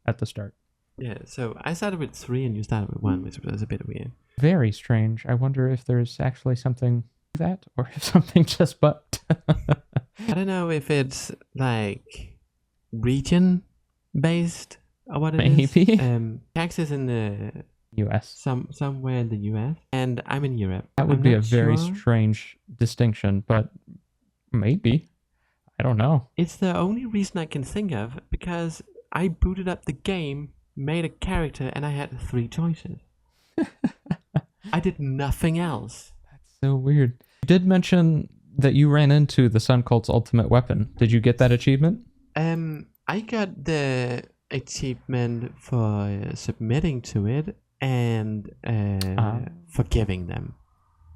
at the start. Yeah, so I started with 3 and you started with 1, which was a bit weird. Very strange. I wonder if there's actually something to that, or if something just bugged. I don't know if it's like region based or what it is. Maybe. Jax is in the US. somewhere in the US, and I'm in Europe. That would be a very sure. strange distinction, but maybe. I don't know. It's the only reason I can think of, because I booted up the game, made a character, and I had 3 choices. I did nothing else. That's so weird. You did mention that you ran into the Sun Cult's ultimate weapon. Did you get that achievement? I got the achievement for submitting to it and forgiving them.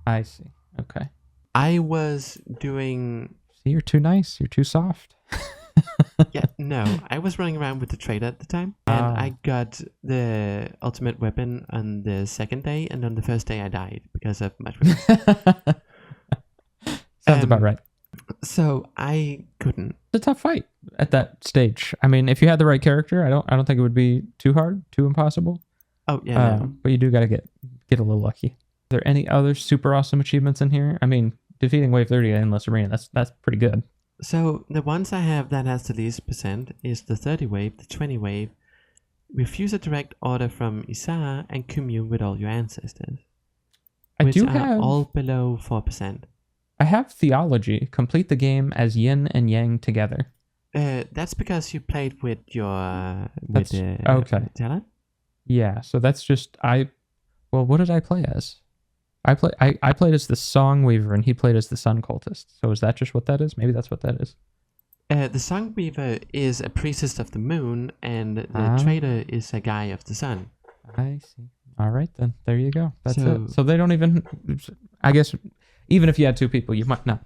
I see. Okay. I was doing... See, you're too nice. You're too soft. Yeah, no. I was running around with the trader at the time, and I got the ultimate weapon on the second day, and on the first day I died because of mushrooms. Sounds about right. So I couldn't. It's a tough fight at that stage. I mean, if you had the right character, I don't think it would be too hard, too impossible. Oh yeah, no. But you do got to get a little lucky. Are there any other super awesome achievements in here? I mean, defeating Wave 30 at Endless Arena, that's pretty good. So the ones I have that has the least percent is the 30 wave, the 20 wave, refuse a direct order from Isar, and commune with all your ancestors. I which do are have all below 4%. I have theology. Complete the game as yin and yang together. That's because you played with your okay. talent. Yeah, so that's just well, what did I play as? I played as the Songweaver and he played as the Sun Cultist. So is that just what that is? Maybe that's what that is. The Songweaver is a priestess of the moon, and the trader is a guy of the sun. I see. All right, then. There you go. That's it. So they don't even... I guess even if you had 2 people, you might not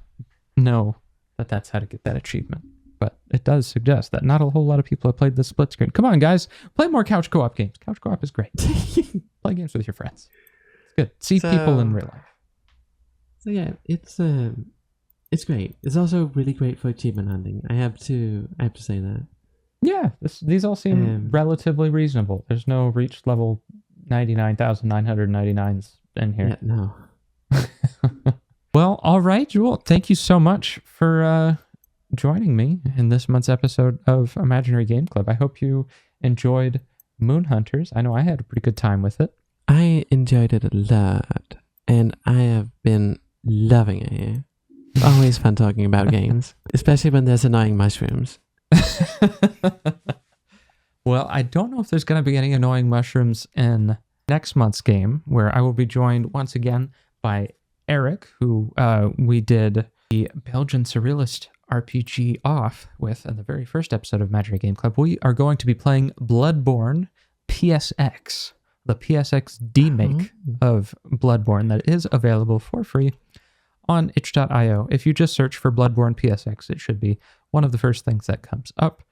know that that's how to get that achievement. but it does suggest that not a whole lot of people have played this split screen. Come on, guys, play more couch co-op games. Couch co-op is great. Play games with your friends. It's good. See people in real life. So yeah, it's great. It's also really great for achievement hunting. I have to say that. Yeah, these all seem relatively reasonable. There's no reach level 99,999s in here. Yeah, no. Well, all right, Jewel. Thank you so much for joining me in this month's episode of Imaginary Game Club. I hope you enjoyed Moon Hunters. I know I had a pretty good time with it. I enjoyed it a lot, and I have been loving it here. Always fun talking about games, especially when there's annoying mushrooms. Well, I don't know if there's going to be any annoying mushrooms in next month's game, where I will be joined once again by Eric, who we did the Belgian Surrealist RPG off with in the very first episode of Imaginary Game Club. We are going to be playing Bloodborne PSX, the PSX demake of Bloodborne that is available for free on itch.io. If you just search for Bloodborne PSX, it should be one of the first things that comes up.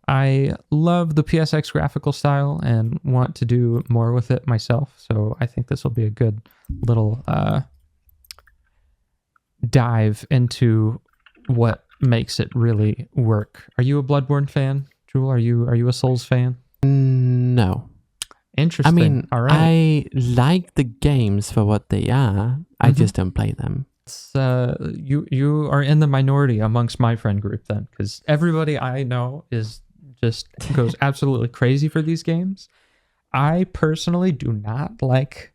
I love the PSX graphical style and want to do more with it myself, so I think this will be a good little dive into what makes it really work. Are you a Bloodborne fan, Jewel? Are you a Souls fan? No. Interesting. I mean, all right. I like the games for what they are. I just don't play them. You are in the minority amongst my friend group then, because everybody I know goes absolutely crazy for these games. I personally do not like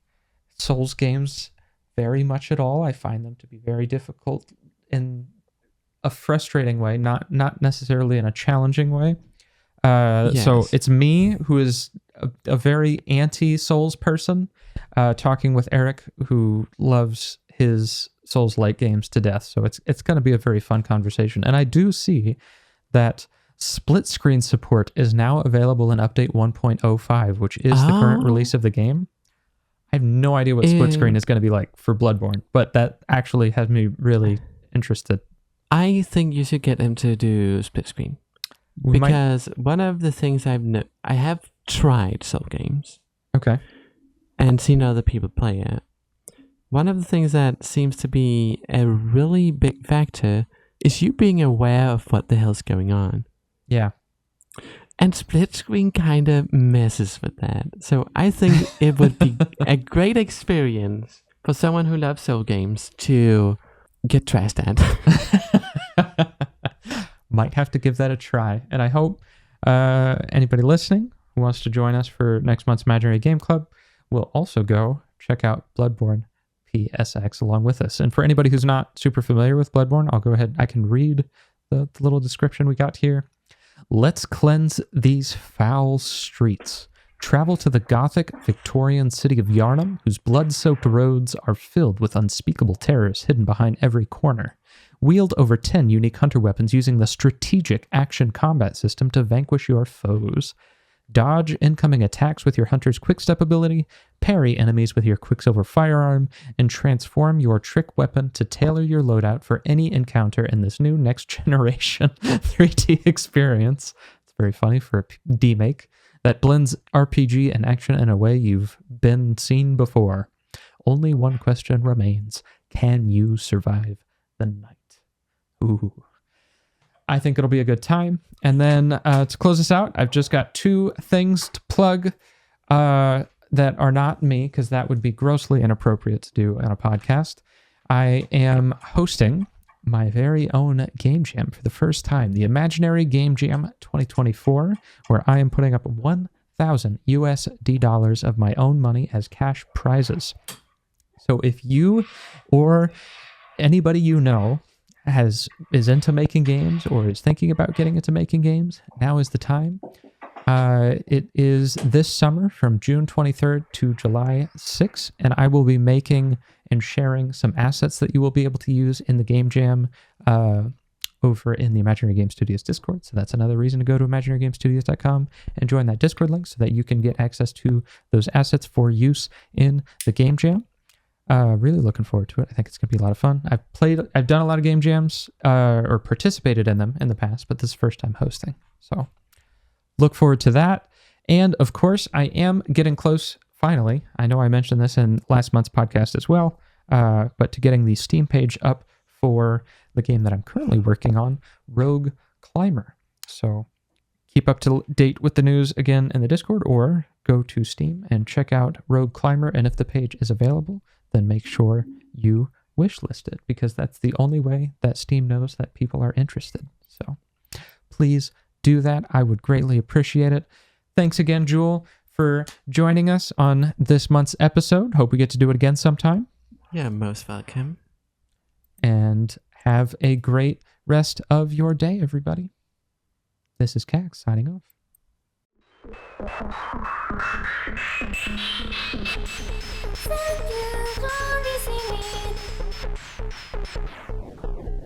Souls games very much at all. I find them to be very difficult in a frustrating way, not necessarily in a challenging way. So it's me who is a very anti-Souls person, talking with Eric, who loves his Souls-like games to death. So it's going to be a very fun conversation. And I do see that split screen support is now available in update 1.05, which is the current release of the game. I have no idea what split screen is going to be like for Bloodborne, but that actually has me really interested. I think you should get him to do split screen. Because one of the things I have tried Soul games. Okay. And seen other people play it. One of the things that seems to be a really big factor is you being aware of what the hell's going on. Yeah. And split screen kind of messes with that. So I think it would be a great experience for someone who loves Soul games to get trashed at. Might have to give that a try. And I hope anybody listening who wants to join us for next month's Imaginary Game Club will also go check out Bloodborne PSX along with us. And for anybody who's not super familiar with Bloodborne, I'll go ahead. I can read the little description we got here. Let's cleanse these foul streets. Travel to the Gothic Victorian city of Yharnam, whose blood-soaked roads are filled with unspeakable terrors hidden behind every corner. Wield over 10 unique hunter weapons using the strategic action combat system to vanquish your foes. Dodge incoming attacks with your hunter's quick-step ability, parry enemies with your Quicksilver firearm, and transform your trick weapon to tailor your loadout for any encounter in this new next-generation 3D experience. It's very funny for a demake that blends RPG and action in a way you've been seen before. Only one question remains. Can you survive the night? Ooh. I think it'll be a good time. And then to close this out, I've just got two things to plug that are not me, because that would be grossly inappropriate to do on a podcast. I am hosting my very own game jam for the first time, the Imaginary Game Jam 2024, where I am putting up $1,000 of my own money as cash prizes. So if you or anybody you know is into making games or is thinking about getting into making games, now is the time. It is this summer from June 23rd to July 6th, and I will be making and sharing some assets that you will be able to use in the Game Jam over in the Imaginary Game Studios Discord. So that's another reason to go to imaginarygamestudios.com and join that Discord link so that you can get access to those assets for use in the Game Jam. Really looking forward to it. I think it's going to be a lot of fun. I've done a lot of game jams or participated in them in the past, but this is the first time hosting. So look forward to that. And of course, I am getting close finally. I know I mentioned this in last month's podcast as well, but to getting the Steam page up for the game that I'm currently working on, Rogue Climber. So keep up to date with the news again in the Discord, or go to Steam and check out Rogue Climber. And if the page is available, then make sure you wishlist it, because that's the only way that Steam knows that people are interested. So please do that. I would greatly appreciate it. Thanks again, Jewel, for joining us on this month's episode. Hope we get to do it again sometime. Yeah, most welcome. And have a great rest of your day, everybody. This is Cax signing off. Thank you for listening.